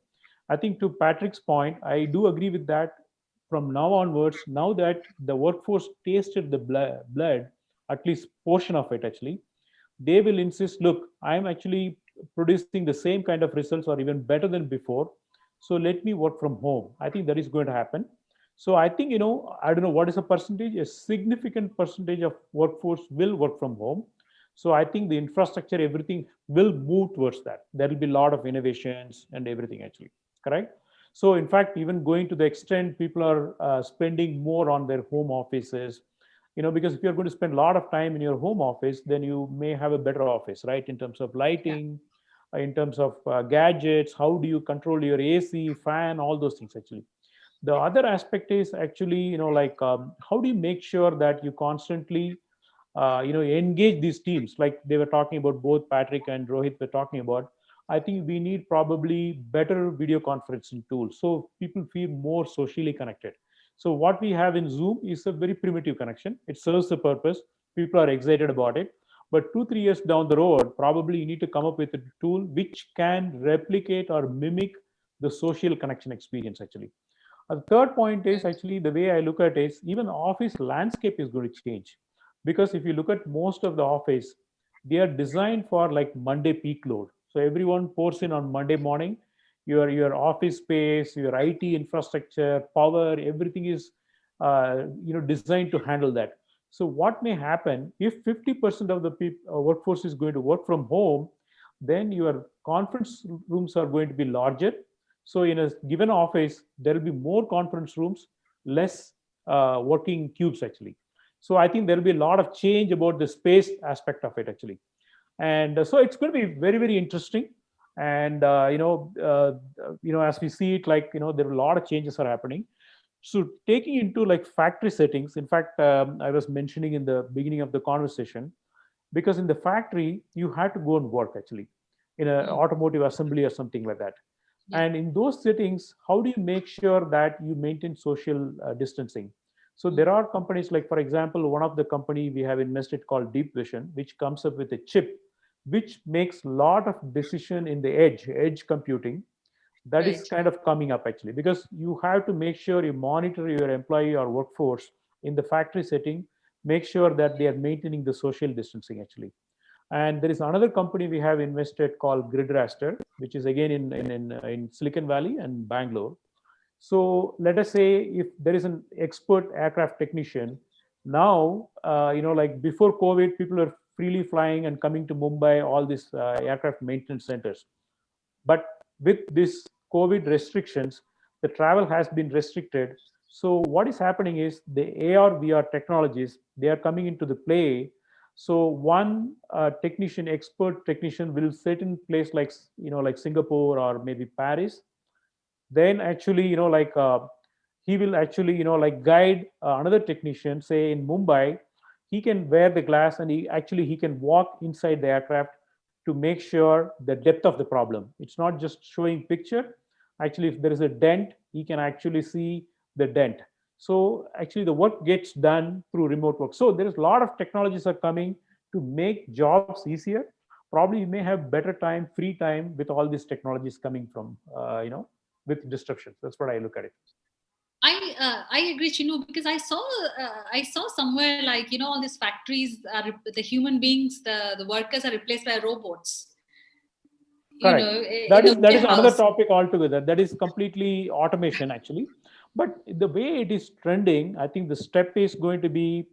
I think to Patrick's point, I do agree with that. From now onwards, now that the workforce tasted the blood, at least portion of it actually, they will insist, look, I'm actually producing the same kind of results or even better than before. So let me work from home. I think that is going to happen. So I think, I don't know what is a percentage, a significant percentage of workforce will work from home. So I think the infrastructure, everything will move towards that. There will be a lot of innovations and everything actually, correct? So in fact, even going to the extent people are spending more on their home offices, because if you're going to spend a lot of time in your home office, then you may have a better office, right? In terms of Yeah. lighting, in terms of gadgets, how do you control your AC, fan, all those things actually. The other aspect is actually, how do you make sure that you constantly engage these teams, like they were talking about, both Patrick and Rohit were talking about. I think we need probably better video conferencing tools so people feel more socially connected. So what we have in Zoom is a very primitive connection. It serves the purpose, people are excited about it, but 2 3 years down the road, probably you need to come up with a tool which can replicate or mimic the social connection experience actually. The third point is Right. actually, the way I look at it is, even office landscape is going to change, because if you look at most of the office, they are designed for like Monday peak load. So everyone pours in on Monday morning. Your office space, your IT infrastructure, power, everything is designed to handle that. So what may happen if 50% of the workforce is going to work from home, then your conference rooms are going to be larger. So in a given office, there will be more conference rooms, less working cubes actually. So I think there will be a lot of change about the space aspect of it actually, and so it's going to be very very interesting. And as we see it, like there are a lot of changes are happening. So taking into like factory settings, in fact, I was mentioning in the beginning of the conversation, because in the factory you had to go and work actually in an Mm. automotive assembly or something like that. Yeah. And in those settings, how do you make sure that you maintain social distancing? So Mm. there are companies like, for example, one of the company we have invested called Deep Vision, which comes up with a chip which makes a lot of decision in the edge computing. That is Right. kind of coming up actually, because you have to make sure you monitor your employee or workforce in the factory setting, make sure that they are maintaining the social distancing actually. And there is another company we have invested called Gridraster, which is again in Silicon Valley and Bangalore. So let us say if there is an expert aircraft technician, now, like before COVID, people are freely flying and coming to Mumbai, all these aircraft maintenance centers. But with this COVID restrictions, the travel has been restricted. So what is happening is the AR VR technologies, they are coming into the play. So one technician, expert technician, will sit in place like Singapore or maybe Paris. Then actually, he will actually, like guide another technician, say in Mumbai. He can wear the glass and he can walk inside the aircraft to make sure the depth of the problem. It's not just showing picture. Actually, if there is a dent, he can actually see the dent. So actually the work gets done through remote work. So there is a lot of technologies are coming to make jobs easier. Probably you may have better time, free time with all these technologies coming from, with disruptions. That's what I look at it. I agree, Chinu, because I saw somewhere like all these factories are the human beings, the workers are replaced by robots. Correct. In a That is another warehouse. topic altogether. That is completely automation actually. But the way it is trending, I think the step is going to be,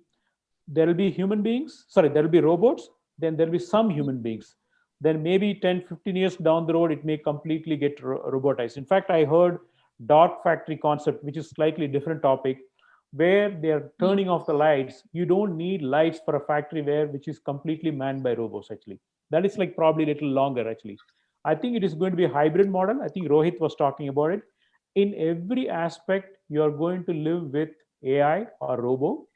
there will be human beings, sorry, there will be robots, then there will be some human beings. Then maybe 10, 15 years down the road, it may completely get robotized. In fact, I heard dark factory concept, which is slightly different topic, where they are turning off the lights. You don't need lights for a factory where which is completely manned by robots actually. That is like probably a little longer actually. I think it is going to be a hybrid model. I think Rohit was talking about it. In every aspect, you are going to live with AI or robo.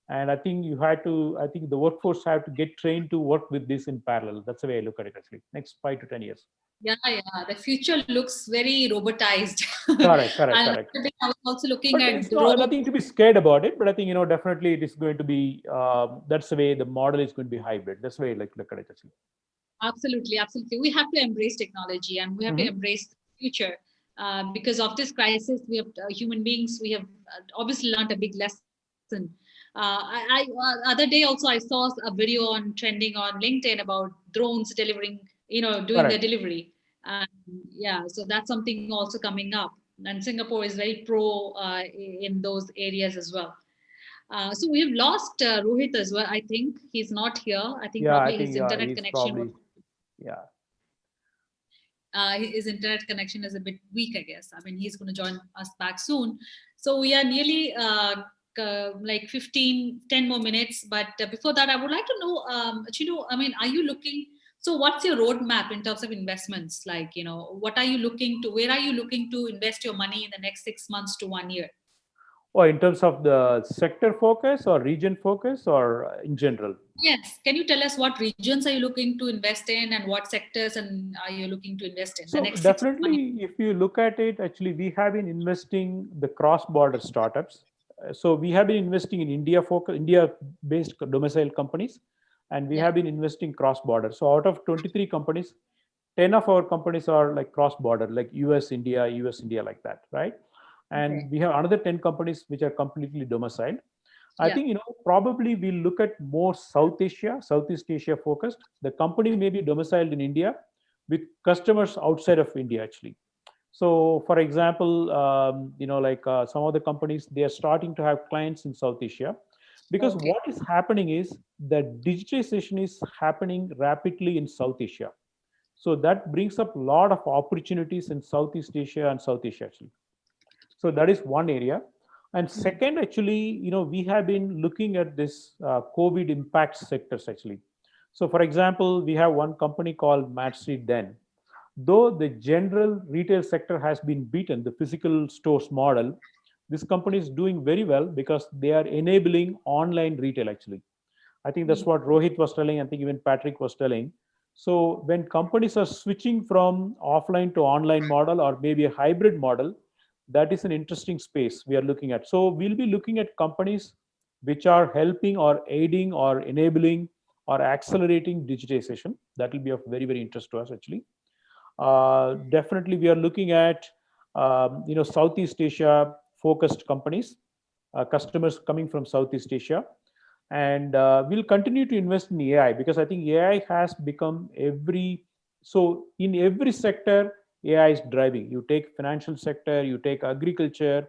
And I think the workforce have to get trained to work with this in parallel. That's the way I look at it actually. Next 5 to 10 years. Yeah, the future looks very robotized. Correct, correct, And correct. I was also looking But at it's the not robots. nothing to be scared about it. But I think definitely it is going to be that's the way the model is going to be hybrid. That's the way I like look at it actually. Absolutely, absolutely. We have to embrace technology and we have to Mm-hmm. embrace the future. Because of this crisis, we have human beings. We have obviously learned a big lesson. Other day also I saw a video on trending on LinkedIn about drones delivering, doing the Correct. delivery. Yeah, so that's something also coming up. And Singapore is very pro in those areas as well. So we have lost Rohit as well. I think he's not here. I think Yeah, I probably think his internet he's connection was probably, yeah. his internet connection is a bit weak, I guess. I mean, he's going to join us back soon. So we are nearly like 10 more minutes. But before that, I would like to know, Chinu, I mean, are you looking, so what's your roadmap in terms of investments? Like, what are you looking to, where are you looking to invest your money in the next 6 months to 1 year? Or in terms of the sector focus or region focus or in general? Yes. Can you tell us what regions are you looking to invest in and what sectors and are you looking to invest in the So next 6 months? definitely, if you look at it, actually, we have been investing the cross-border startups. So we have been investing in India-based domicile companies, and we Yeah. have been investing cross-border. So out of 23 companies, 10 of our companies are like cross-border, like US, India, like that, right? Okay. And we have another 10 companies which are completely domiciled. I Yeah. think probably we'll look at more Southeast Asia focused. The company may be domiciled in India with customers outside of India actually. So, for example, like some of the companies, they are starting to have clients in South Asia, because Okay. what is happening is that digitization is happening rapidly in South Asia. So that brings up a lot of opportunities in Southeast Asia and South Asia actually. So that is one area. And second, actually, we have been looking at this COVID impact sectors actually. So for example, we have one company called Madstreet Den. Though the general retail sector has been beaten, the physical stores model, this company is doing very well because they are enabling online retail actually. I think that's what Rohit was telling. I think even Patrick was telling. So when companies are switching from offline to online model or maybe a hybrid model, that is an interesting space we are looking at. So we'll be looking at companies which are helping or aiding or enabling or accelerating digitization. That will be of very, very interest to us actually. Definitely, we are looking at Southeast Asia focused companies, customers coming from Southeast Asia, and we'll continue to invest in AI because I think AI has become in every sector AI is driving. You take financial sector, you take agriculture,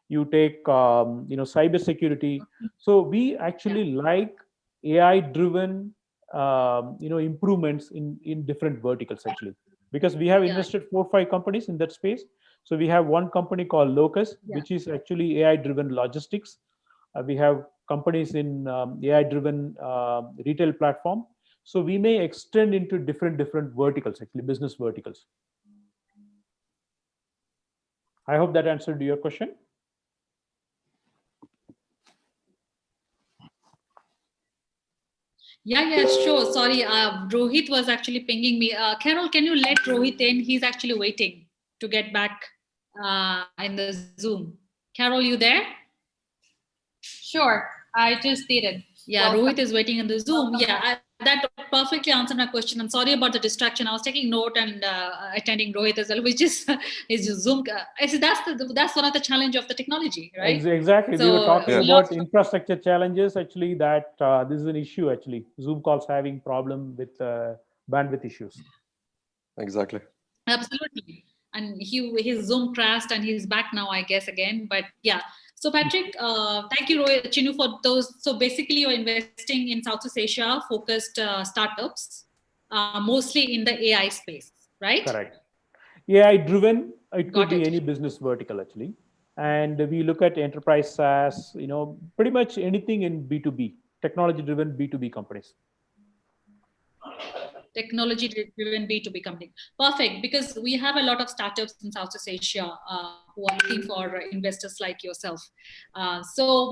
you take cyber security. So we Yeah. actually like AI driven improvements in different verticals actually, because we have Yeah. invested 4 or 5 companies in that space. So we have one company called Locus, Yeah. which is actually AI driven logistics. We have companies in AI driven retail platform. So we may extend into different verticals actually, business verticals. I hope that answered your question. Yeah, sure. Sorry, Rohit was actually pinging me. Carol, can you let Rohit in? He's actually waiting to get back in the Zoom. Carol, you there? Sure, I just did it. Yeah, Welcome. Rohit is waiting in the Zoom. Yeah, that perfectly answered my question. I'm sorry about the distraction. I was taking note and attending Rohit as well, which is his Zoom. That's one of the challenge of the technology, right? Exactly. We So were talking Yeah. about infrastructure challenges. Actually, that this is an issue. Actually, Zoom calls having problem with bandwidth issues. Exactly. absolutely. And his Zoom crashed and he's back now, I guess, again. But yeah. So Patrick, thank you, Roy, Chinu, for those. So basically, you're investing in Southeast Asia focused startups, mostly in the AI space, right? Correct. AI driven. It could Got be it. any business vertical actually, and we look at enterprise SaaS. Pretty much anything in B2B, technology driven B2B companies. Technology driven B2B company. Perfect, because we have a lot of startups in Southeast Asia who are looking for investors like yourself. So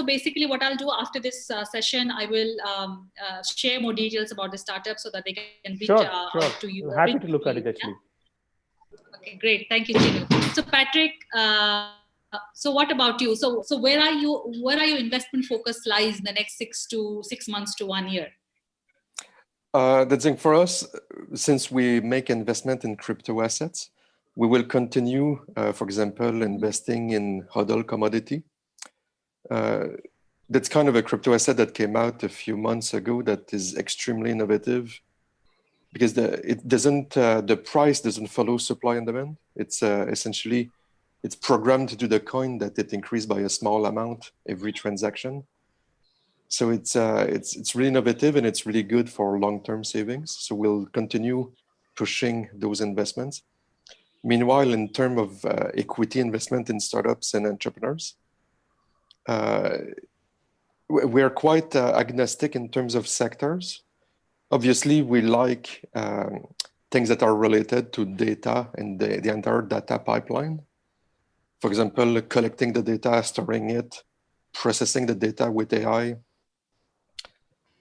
basically what I'll do after this session, I will share more details about the startup so that they can reach Sure. out to you. We're happy to look at you, it actually. yeah? Okay, great. Thank you, Chinu. So Patrick, so what about you? So where are your investment focus lies in the next 6 months to 1 year? The thing for us, since we make investment in crypto assets, we will continue, for example, investing in HODL commodity. That's kind of a crypto asset that came out a few months ago that is extremely innovative because the price doesn't follow supply and demand. It's essentially, it's programmed to the coin that it increased by a small amount every transaction. So it's really innovative and it's really good for long-term savings. So we'll continue pushing those investments. Meanwhile, in terms of equity investment in startups and entrepreneurs, we're quite agnostic in terms of sectors. Obviously, we like things that are related to data and the entire data pipeline. For example, collecting the data, storing it, processing the data with AI.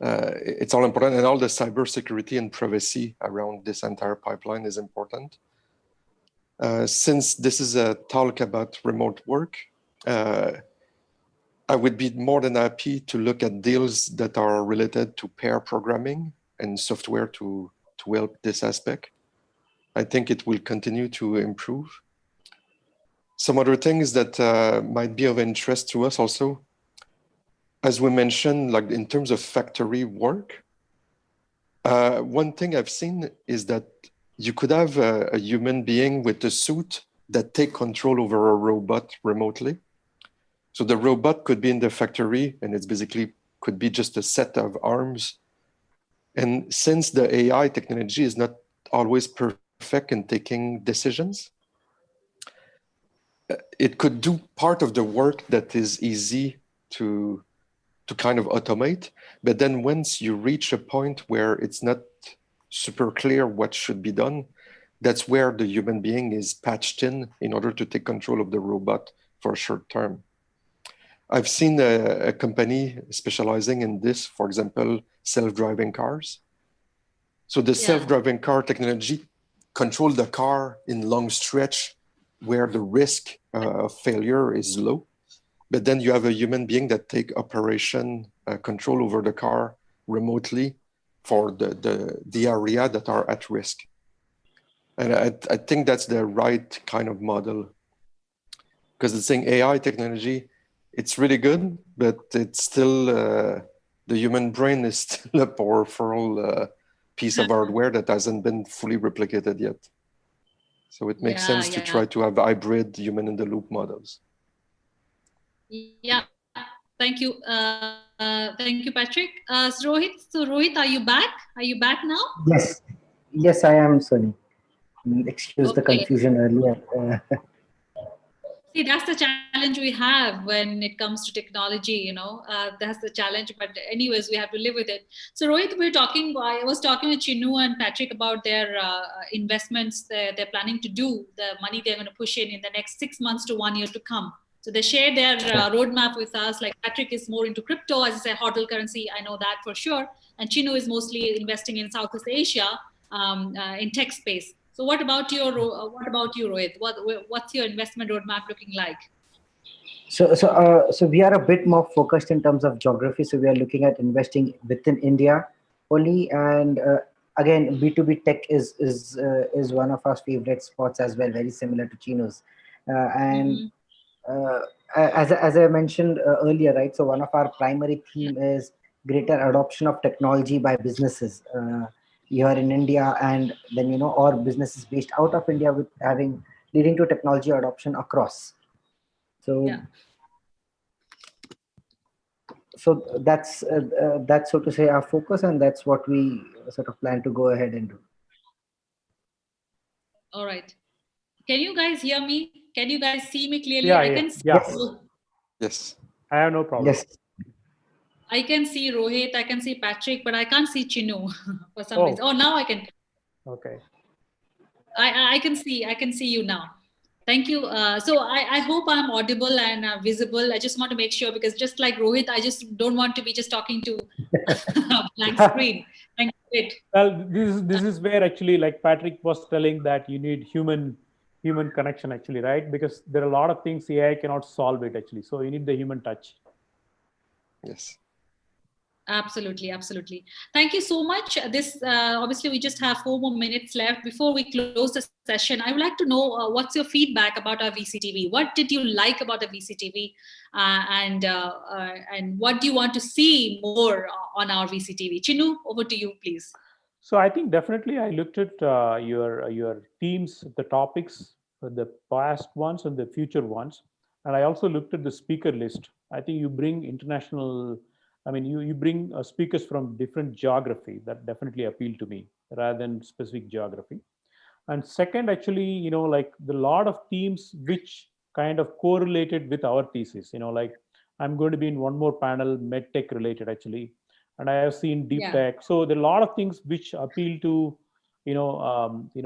It's all important, and all the cybersecurity and privacy around this entire pipeline is important. Since this is a talk about remote work, I would be more than happy to look at deals that are related to pair programming and software to help this aspect. I think it will continue to improve. Some other things that might be of interest to us also, as we mentioned, like in terms of factory work, one thing I've seen is that you could have a human being with a suit that take control over a robot remotely. So the robot could be in the factory and it's basically could be just a set of arms. And since the AI technology is not always perfect in taking decisions, it could do part of the work that is easy to kind of automate. But then once you reach a point where it's not super clear what should be done, that's where the human being is patched in order to take control of the robot for a short term. I've seen a company specializing in this, for example, self-driving cars. So the self-driving car technology control the car in long stretch where the risk of failure is low. But then you have a human being that take operation control over the car remotely for the area that are at risk. And I think that's the right kind of model. Because the thing, AI technology, it's really good, but it's still, the human brain is still a powerful piece of hardware that hasn't been fully replicated yet. So it makes sense to try to have hybrid human in the loop models. Yeah, thank you. Thank you, Patrick. So Rohit, are you back? Are you back now? Yes, I am, Sunny. Excuse the confusion earlier. See, that's the challenge we have when it comes to technology, that's the challenge. But anyways, we have to live with it. So Rohit, I was talking with Chinu and Patrick about their investments they're planning to do, the money they're going to push in the next 6 months to 1 year to come. So they shared their roadmap with us. Like Patrick is more into crypto, as I say, HODL currency. I know that for sure. and Chinu is mostly investing in Southeast Asia in tech space. So what about you, Rohit? What's your investment roadmap looking like? So we are a bit more focused in terms of geography. So we are looking at investing within India only, and again, B2B tech is one of our favorite spots as well, very similar to Chino's. And uh, as I mentioned earlier, right? So one of our primary theme is greater adoption of technology by businesses here in India, and then or businesses based out of India with having leading to technology adoption across. So. Yeah. So that's so to say our focus, and that's what we sort of plan to go ahead and do. All right. Can you guys hear me? Can you guys see me clearly? Yeah, I yeah, can see. yeah. Yes. I have no problem. Yes. I can see Rohit, I can see Patrick, but I can't see Chinu for some Oh. reason. Oh, now I can. Okay. I can see you now. Thank you. So I hope I'm audible and visible. I just want to make sure, because just like Rohit, I just don't want to be just talking to blank screen. Thank you. Well, this is where actually, like Patrick was telling, that you need human connection actually, right? Because there are a lot of things AI cannot solve it actually. So you need the human touch. Yes. Absolutely, absolutely. Thank you so much. This obviously we just have 4 more minutes left before we close the session. I would like to know what's your feedback about our VCTV. What did you like about the VCTV, and what do you want to see more on our VCTV? Chinu, over to you, please. So I think definitely I looked at your teams, the topics, the past ones and the future ones, and I also looked at the speaker list. I think you bring international. I mean, you bring speakers from different geography that definitely appeal to me rather than specific geography. And second, actually, like the lot of themes which kind of correlated with our thesis. Like I'm going to be in one more panel, medtech related actually, and I have seen deep Yeah. tech. So there are a lot of things which appeal to,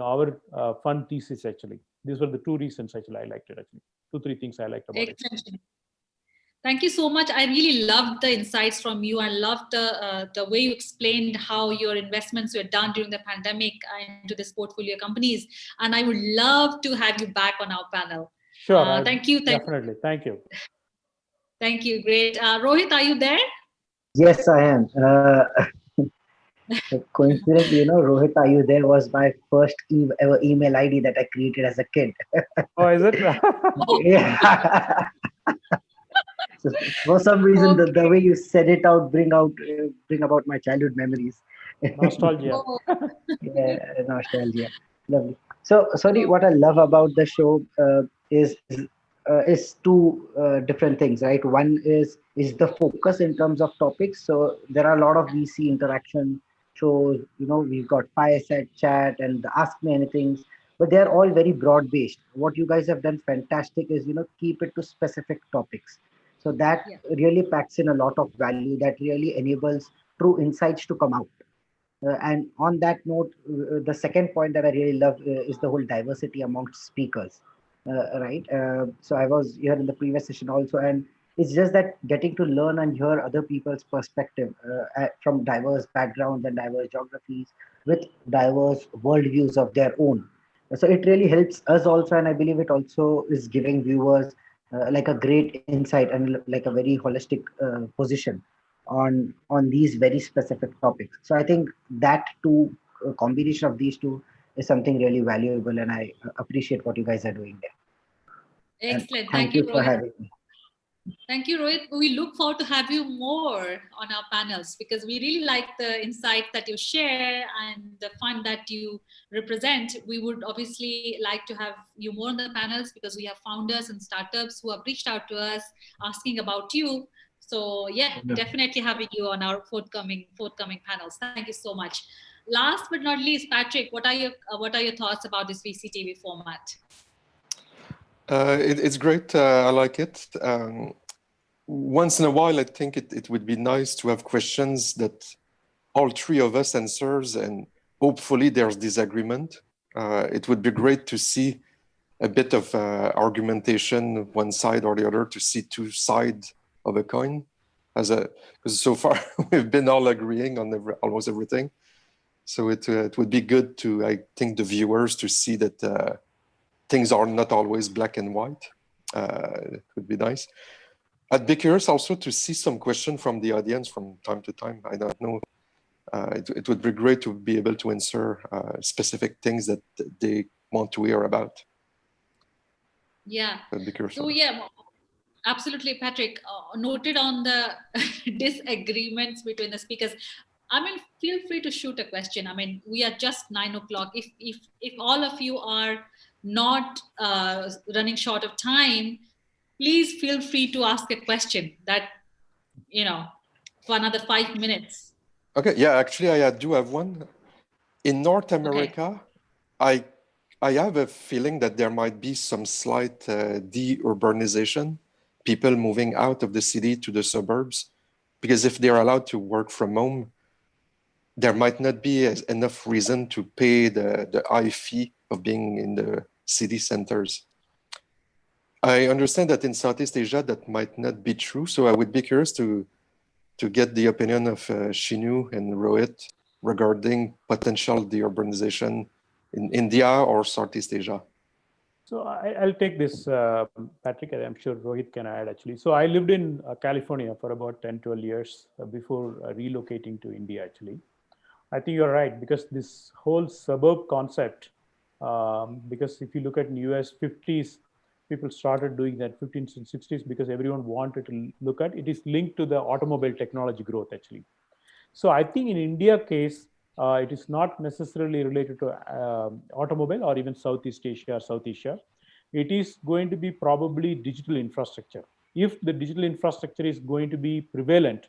our fun thesis actually. These were the two reasons actually I liked it actually. 2-3 things I liked about it. Excellent. Thank you so much. I really loved the insights from you. I loved the way you explained how your investments were done during the pandemic into this portfolio companies. And I would love to have you back on our panel. Sure. Thank you. Definitely. Thank you. Thank you. Great. Rohit, are you there? Yes, I am. Coincidentally, Rohit, are you there? Was my first ever email ID that I created as a kid. Oh, is it? Yeah. So for some reason, the way you said it out bring about my childhood memories. Nostalgia. Yeah, nostalgia. Lovely. So, sorry, what I love about the show is two different things, right? One is the focus in terms of topics. So there are a lot of VC interaction shows. We've got fireside chat and the Ask Me Anythings, but they are all very broad based. What you guys have done fantastic is keep it to specific topics. So that really packs in a lot of value. That really enables true insights to come out. And on that note, the second point that I really love is the whole diversity amongst speakers, right? So I was here in the previous session also, and it's just that getting to learn and hear other people's perspective from diverse backgrounds and diverse geographies with diverse worldviews of their own. So it really helps us also, and I believe it also is giving viewers like a great insight and like a very holistic position on these very specific topics. So I think that two combination of these two is something really valuable, and I appreciate what you guys are doing there. Excellent. And Thank thank you, you for Rohit. having me. Thank you, Rohit. We look forward to have you more on our panels, because we really like the insights that you share and the fun that you represent. We would obviously like to have you more on the panels, because we have founders and startups who have reached out to us asking about you. So yeah, definitely having you on our forthcoming panels. Thank you so much. Last but not least, Patrick, what are your thoughts about this VCTV format? It's great. I like it. Once in a while, I think it would be nice to have questions that all three of us answers, and hopefully there's disagreement. It would be great to see a bit of argumentation, one side or the other, to see two sides of a coin. because so far we've been all agreeing on almost everything. So it would be good to, I think, the viewers to see that things are not always black and white. It would be nice. I'd be curious also to see some questions from the audience from time to time. I don't know. It would be great to be able to answer specific things that they want to hear about. Yeah. I'd be curious. So yeah, absolutely, Patrick. Noted on the disagreements between the speakers. I mean, feel free to shoot a question. I mean, we are just 9 o'clock. If all of you are not running short of time, please feel free to ask a question that, for another 5 minutes. Okay. Yeah, actually, I do have one. In North America, okay. I have a feeling that there might be some slight de-urbanization, people moving out of the city to the suburbs, because if they're allowed to work from home, there might not be enough reason to pay the high fee of being in the city centers. I understand that in Southeast Asia, that might not be true. So I would be curious to get the opinion of Shinu and Rohit regarding potential deurbanization in India or Southeast Asia. So I'll take this, Patrick, and I'm sure Rohit can add actually. So I lived in California for about 10, 12 years before relocating to India actually. I think you're right, because this whole suburb concept, because if you look at in US 50s, people started doing that 15s and 60s because everyone wanted to look at it is linked to the automobile technology growth actually. So I think in India case, it is not necessarily related to automobile or even Southeast Asia or South Asia. It is going to be probably digital infrastructure. If the digital infrastructure is going to be prevalent,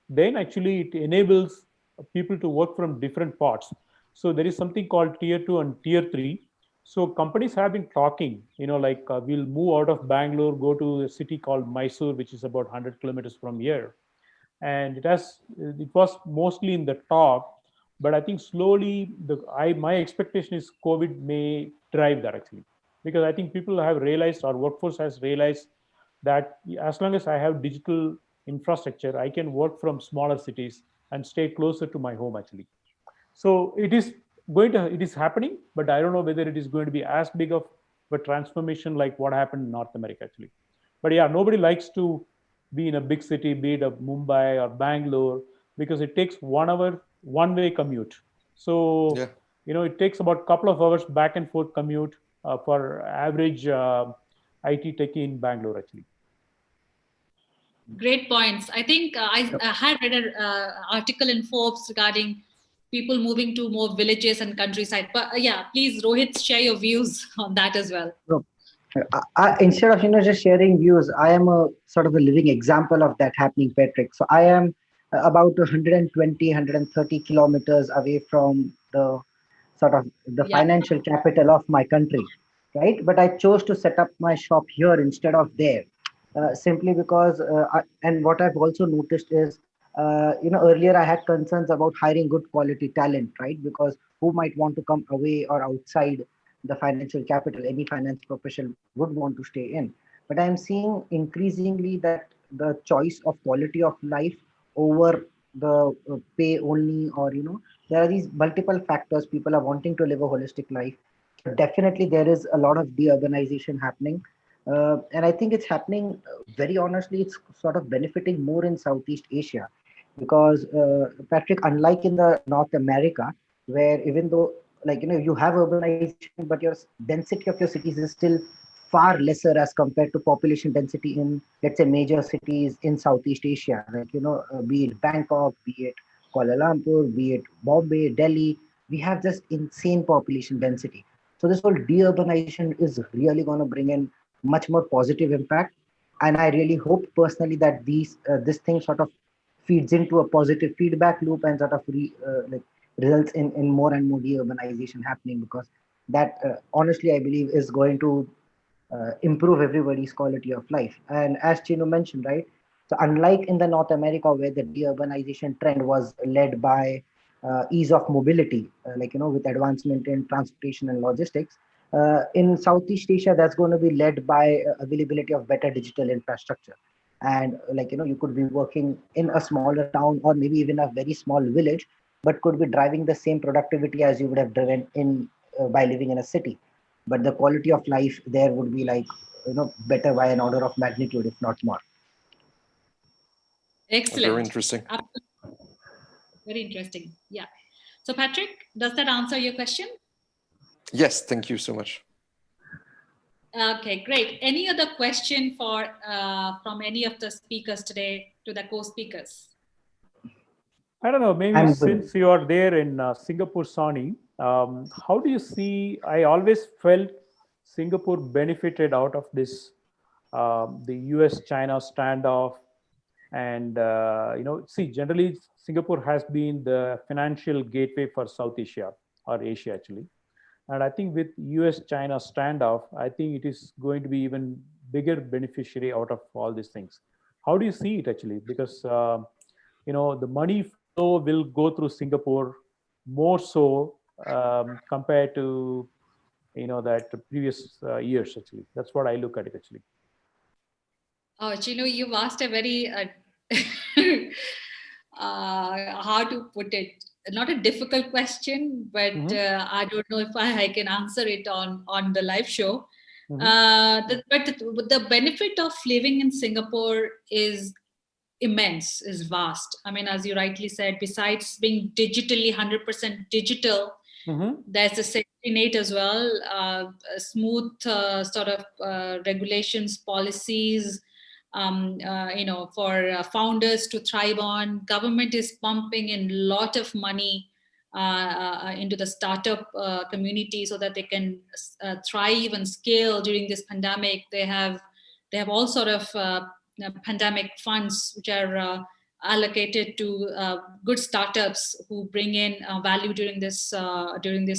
then actually it enables people to work from different parts. So there is something called tier 2 and tier 3. So companies have been talking, like we'll move out of Bangalore, go to a city called Mysore, which is about 100 kilometers from here. And it was mostly in the talk, but I think slowly my expectation is COVID may drive that actually, because I think people have realized, our workforce has realized that as long as I have digital infrastructure, I can work from smaller cities and stay closer to my home actually. So it is happening, but I don't know whether it is going to be as big of a transformation like what happened in North America actually. But yeah, nobody likes to be in a big city, be it a Mumbai or Bangalore, because it takes 1 hour one-way commute. So yeah. It takes about a couple of hours back and forth commute for average IT techie in Bangalore actually. Great points. I think I had read an article in Forbes regarding people moving to more villages and countryside. But yeah, please, Rohit, share your views on that as well. So, instead of just sharing views, I am a sort of a living example of that happening, Patrick. So I am about 120, 130 kilometers away from the sort of the financial capital of my country, right? But I chose to set up my shop here instead of there, simply because. And what I've also noticed is, earlier I had concerns about hiring good quality talent, right? Because who might want to come away or outside the financial capital? Any finance profession would want to stay in. But I'm seeing increasingly that the choice of quality of life over the pay only, or there are these multiple factors. People are wanting to live a holistic life. Definitely there is a lot of deurbanization happening, and I think it's happening, very honestly, it's sort of benefiting more in Southeast Asia, because Patrick, unlike in the North America, where even though, like, you have urbanization, but your density of your cities is still far lesser as compared to population density in, let's say, major cities in Southeast Asia, like, be it Bangkok, be it Kuala Lumpur, be it Bombay, Delhi. We have just insane population density. So this whole deurbanization is really going to bring in much more positive impact. And I really hope personally that this thing sort of feeds into a positive feedback loop and sort of results in more and more deurbanization happening, because that honestly I believe is going to improve everybody's quality of life. And as Chinu mentioned, right, so unlike in the North America where the deurbanization trend was led by ease of mobility, with advancement in transportation and logistics, in Southeast Asia that's going to be led by availability of better digital infrastructure. and you could be working in a smaller town or maybe even a very small village, but could be driving the same productivity as you would have driven in by living in a city. But the quality of life there would be better by an order of magnitude, if not more. Excellent. Very interesting. Absolutely. Very interesting. Yeah. So Patrick, does that answer your question? Yes, thank you so much. Okay, great. Any other question for from any of the speakers today to the co-speakers? I don't know, maybe I'm since good. you are there in Singapore, Sony, how do you see? I always felt Singapore benefited out of this, the US-China standoff. And, see, generally, Singapore has been the financial gateway for South Asia or Asia, actually. And I think with US-China standoff, I think it is going to be even bigger beneficiary out of all these things. How do you see it, actually? Because, the money flow will go through Singapore more so compared to that previous years. Actually, that's what I look at it. Actually, Oh, Chino, you've asked a very how to put it, not a difficult question, but I don't know if I can answer it on the live show. But the benefit of living in Singapore is immense, is vast. I mean, as you rightly said, besides being digitally 100% digital, there's a safety net as well, a smooth sort of regulations, policies, for founders to thrive on. Government is pumping in a lot of money into the startup community so that they can thrive and scale during this pandemic. They have all sort of pandemic funds which are allocated to good startups who bring in value during this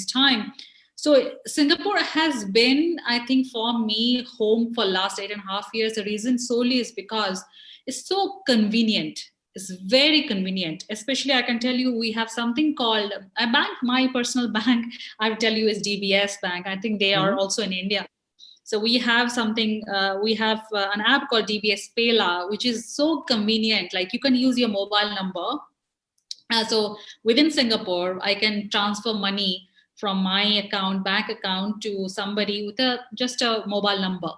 time. So Singapore has been, I think, for me, home for last 8.5 years. The reason solely is because it's so convenient. It's very convenient. Especially, I can tell you, we have something called a bank. My personal bank, I will tell you, is DBS Bank. I think they are also in India. So we have something, we have an app called DBS Payla, which is so convenient. Like you can use your mobile number. So within Singapore, I can transfer money from my bank account to somebody with just a mobile number.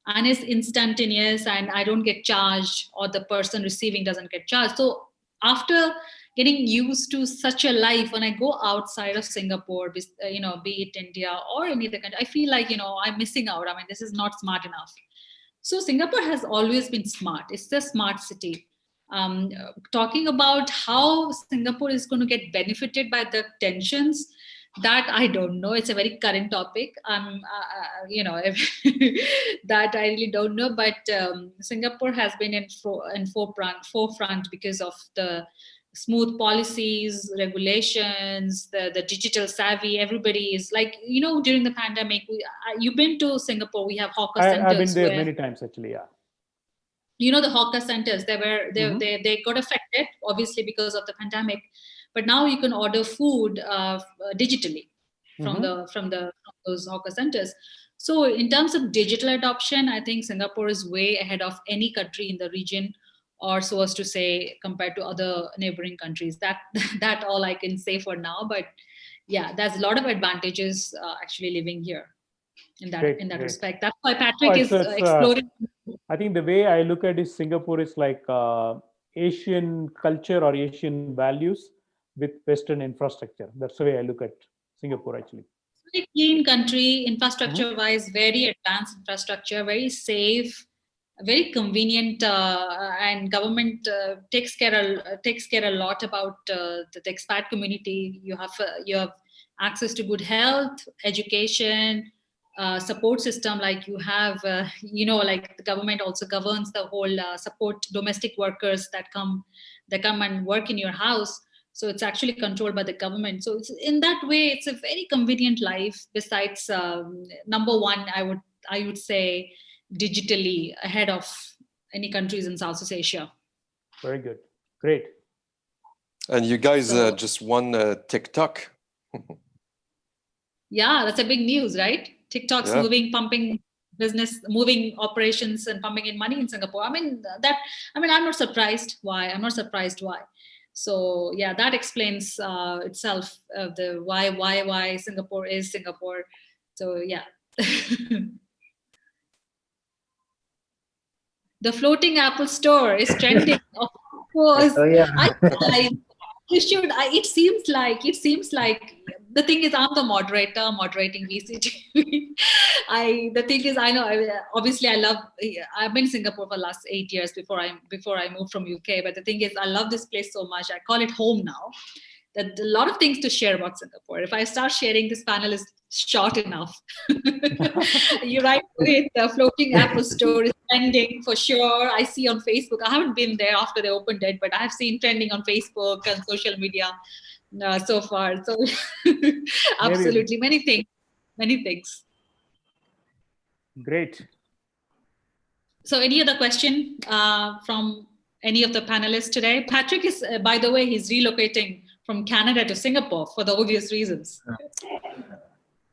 And it's instantaneous and I don't get charged, or the person receiving doesn't get charged. So after getting used to such a life, when I go outside of Singapore, be it India or any other country, I feel like, I'm missing out. I mean, this is not smart enough. So Singapore has always been smart. It's a smart city. Talking about how Singapore is going to get benefited by the tensions, that I don't know. It's a very current topic. That I really don't know. But Singapore has been in forefront because of the smooth policies, regulations, the digital savvy. Everybody is like, during the pandemic, you've been to Singapore. We have hawker centers. I've been there many times, actually. Yeah. The hawker centers, they got affected obviously because of the pandemic, but now you can order food digitally from those hawker centers. So in terms of digital adoption, I think Singapore is way ahead of any country in the region, or so as to say, compared to other neighboring countries. That all I can say for now. But yeah, there's a lot of advantages actually living here in that respect. That's why Patrick is exploring. I think the way I look at it, Singapore is like Asian culture or Asian values with Western infrastructure. That's the way I look at Singapore, actually. Very clean country, infrastructure-wise, very advanced infrastructure, very safe, very convenient, and government takes care a lot about the expat community. You have access to good health, education, support system. Like you have, like the government also governs the whole support domestic workers that come and work in your house. So it's actually controlled by the government. So it's, in that way, it's a very convenient life. Besides, number one, I would say digitally ahead of any countries in Southeast Asia. Very good. Great. And you guys just won TikTok. Yeah, that's a big news, right? TikTok's moving, pumping business, moving operations and pumping in money in Singapore. I'm not surprised why. I'm not surprised why. So yeah, that explains itself, the why Singapore is Singapore. So yeah. The floating Apple store is trending. Of course, Oh yeah. you should. It seems like the thing is, I'm the moderator moderating VCTV. The thing is, I know. Obviously, I love. I've been in Singapore for the last 8 years before I moved from UK. But the thing is, I love this place so much. I call it home now. That a lot of things to share about Singapore. If I start sharing, this panel is short enough. You're right, with the floating Apple store is trending for sure. I see on Facebook. I haven't been there after they opened it, but I've seen trending on Facebook and social media so far. So absolutely, many things. Great. So any other question from any of the panelists today? Patrick is, by the way, he's relocating from Canada to Singapore for the obvious reasons.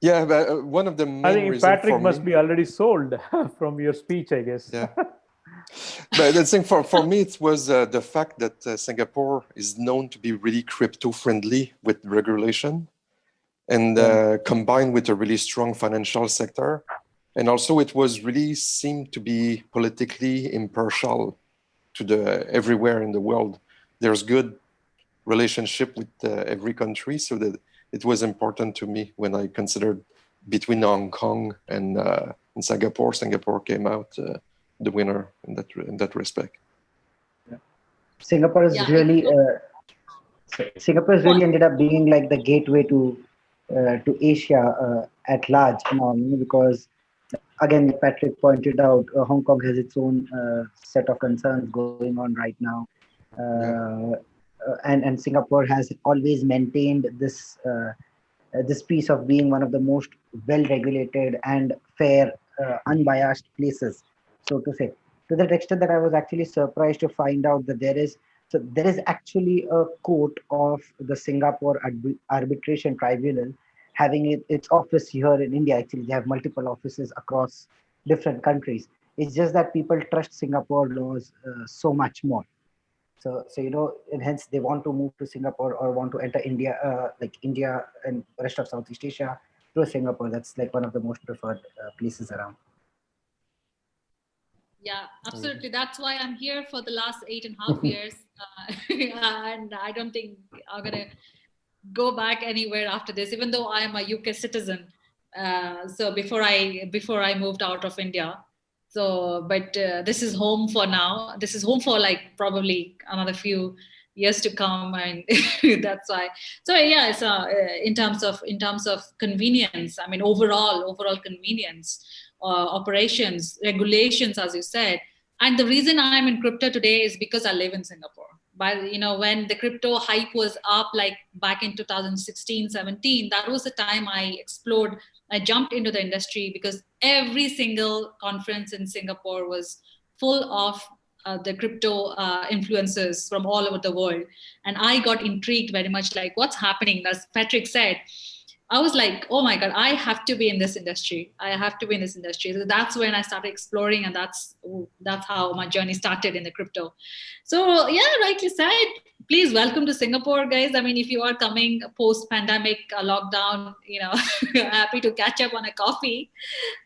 Yeah, but one of the main I think reasons Patrick for must me, be already sold from your speech, I guess. yeah. But the thing for me, it was the fact that Singapore is known to be really crypto friendly with regulation, and combined with a really strong financial sector. And also it was really seemed to be politically impartial to everywhere in the world. There's good relationship with every country, so that it was important to me when I considered between Hong Kong and Singapore. Singapore came out the winner in that respect. Yeah. Singapore is really ended up being like the gateway to Asia at large now, because again, like Patrick pointed out, Hong Kong has its own set of concerns going on right now, and Singapore has always maintained this piece of being one of the most well-regulated and fair, unbiased places, so to say. To that extent that I was actually surprised to find out that there is actually a court of the Singapore Arbitration Tribunal having its office here in India. Actually, they have multiple offices across different countries. It's just that people trust Singapore laws so much more. So and hence they want to move to Singapore or want to enter India, like India and rest of Southeast Asia through Singapore. That's like one of the most preferred places around. Yeah, absolutely. That's why I'm here for the last 8.5 years. And I don't think I'm going to go back anywhere after this, even though I am a UK citizen. So before I moved out of India. So, but this is home for now. This is home for like probably another few years to come, and that's why. So yeah, it's in terms of convenience. I mean, overall convenience, operations, regulations, as you said. And the reason I'm in crypto today is because I live in Singapore. When the crypto hype was up, like back in 2016-17, that was the time I jumped into the industry, because every single conference in Singapore was full of the crypto influencers from all over the world. And I got intrigued very much, like what's happening. As Patrick said, I was like, oh my God, I have to be in this industry. So that's when I started exploring, and that's how my journey started in the crypto. So yeah, rightly said. Please welcome to Singapore, guys. I mean, if you are coming post-pandemic lockdown, happy to catch up on a coffee,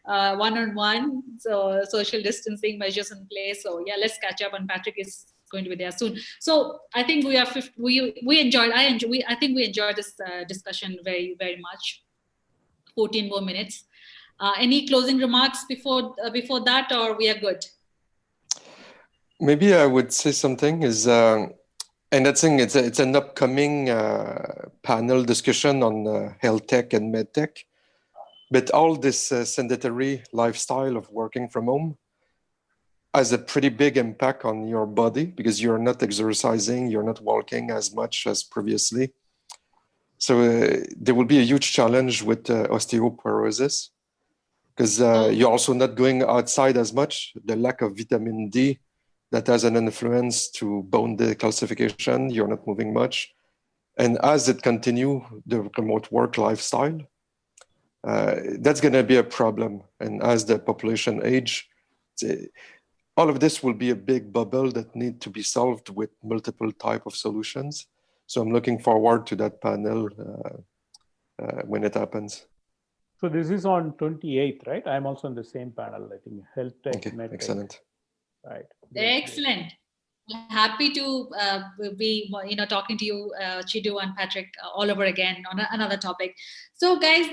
one-on-one. So social distancing measures in place. So yeah, let's catch up. And Patrick is going to be there soon. So I think I think we enjoyed this discussion very, very much. 14 more minutes. Any closing remarks before that, or we are good? Maybe I would say something is, and that thing, it's an upcoming panel discussion on health tech and med tech. But all this sedentary lifestyle of working from home has a pretty big impact on your body, because you're not exercising, you're not walking as much as previously. So there will be a huge challenge with osteoporosis, because you're also not going outside as much. The lack of vitamin D, that has an influence to bone decalcification. You're not moving much. And as it continue, the remote work lifestyle, that's going to be a problem. And as the population age, all of this will be a big bubble that need to be solved with multiple type of solutions. So I'm looking forward to that panel when it happens. So this is on 28th, right? I'm also on the same panel, I think, health tech, Okay, med tech. excellent. Right. Excellent. Happy to be talking to you, Chidu and Patrick, all over again on another topic. So guys,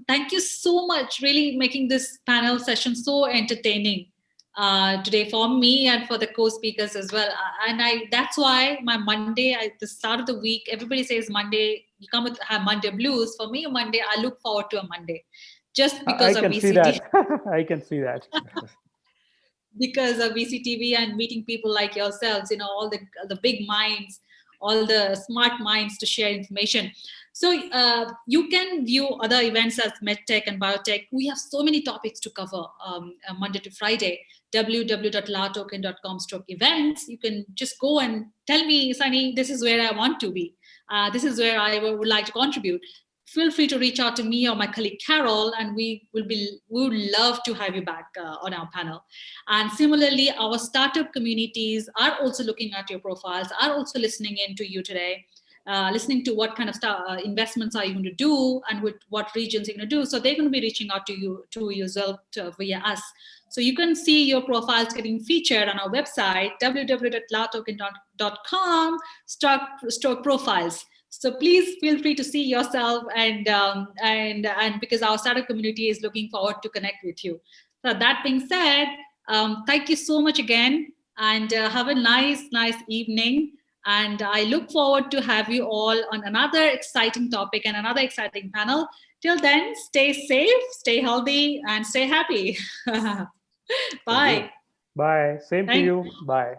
thank you so much, really making this panel session so entertaining today for me and for the co-speakers as well. And that's why my Monday, at the start of the week, everybody says Monday, you come with have Monday blues. For me, Monday, I look forward to a Monday just because I of can see VCT. that. I can see that. Because of VCTV and meeting people like yourselves, all the big minds, all the smart minds to share information. So you can view other events as MedTech and Biotech. We have so many topics to cover Monday to Friday. www.latoken.com/events. You can just go and tell me, Sunny, this is where I want to be. This is where I would like to contribute. Feel free to reach out to me or my colleague Carol, and we would love to have you back on our panel. And similarly, our startup communities are also looking at your profiles, are also listening in to you today, listening to what kind of investments are you going to do and with what regions you're going to do. So they're going to be reaching out to you yourself via us. So you can see your profiles getting featured on our website, www.latoken.com/profiles. So please feel free to see yourself and because our startup community is looking forward to connect with you. So that being said, thank you so much again, and have a nice evening. And I look forward to have you all on another exciting topic and another exciting panel. Till then, stay safe, stay healthy, and stay happy. Bye. Bye. Same to you. Bye.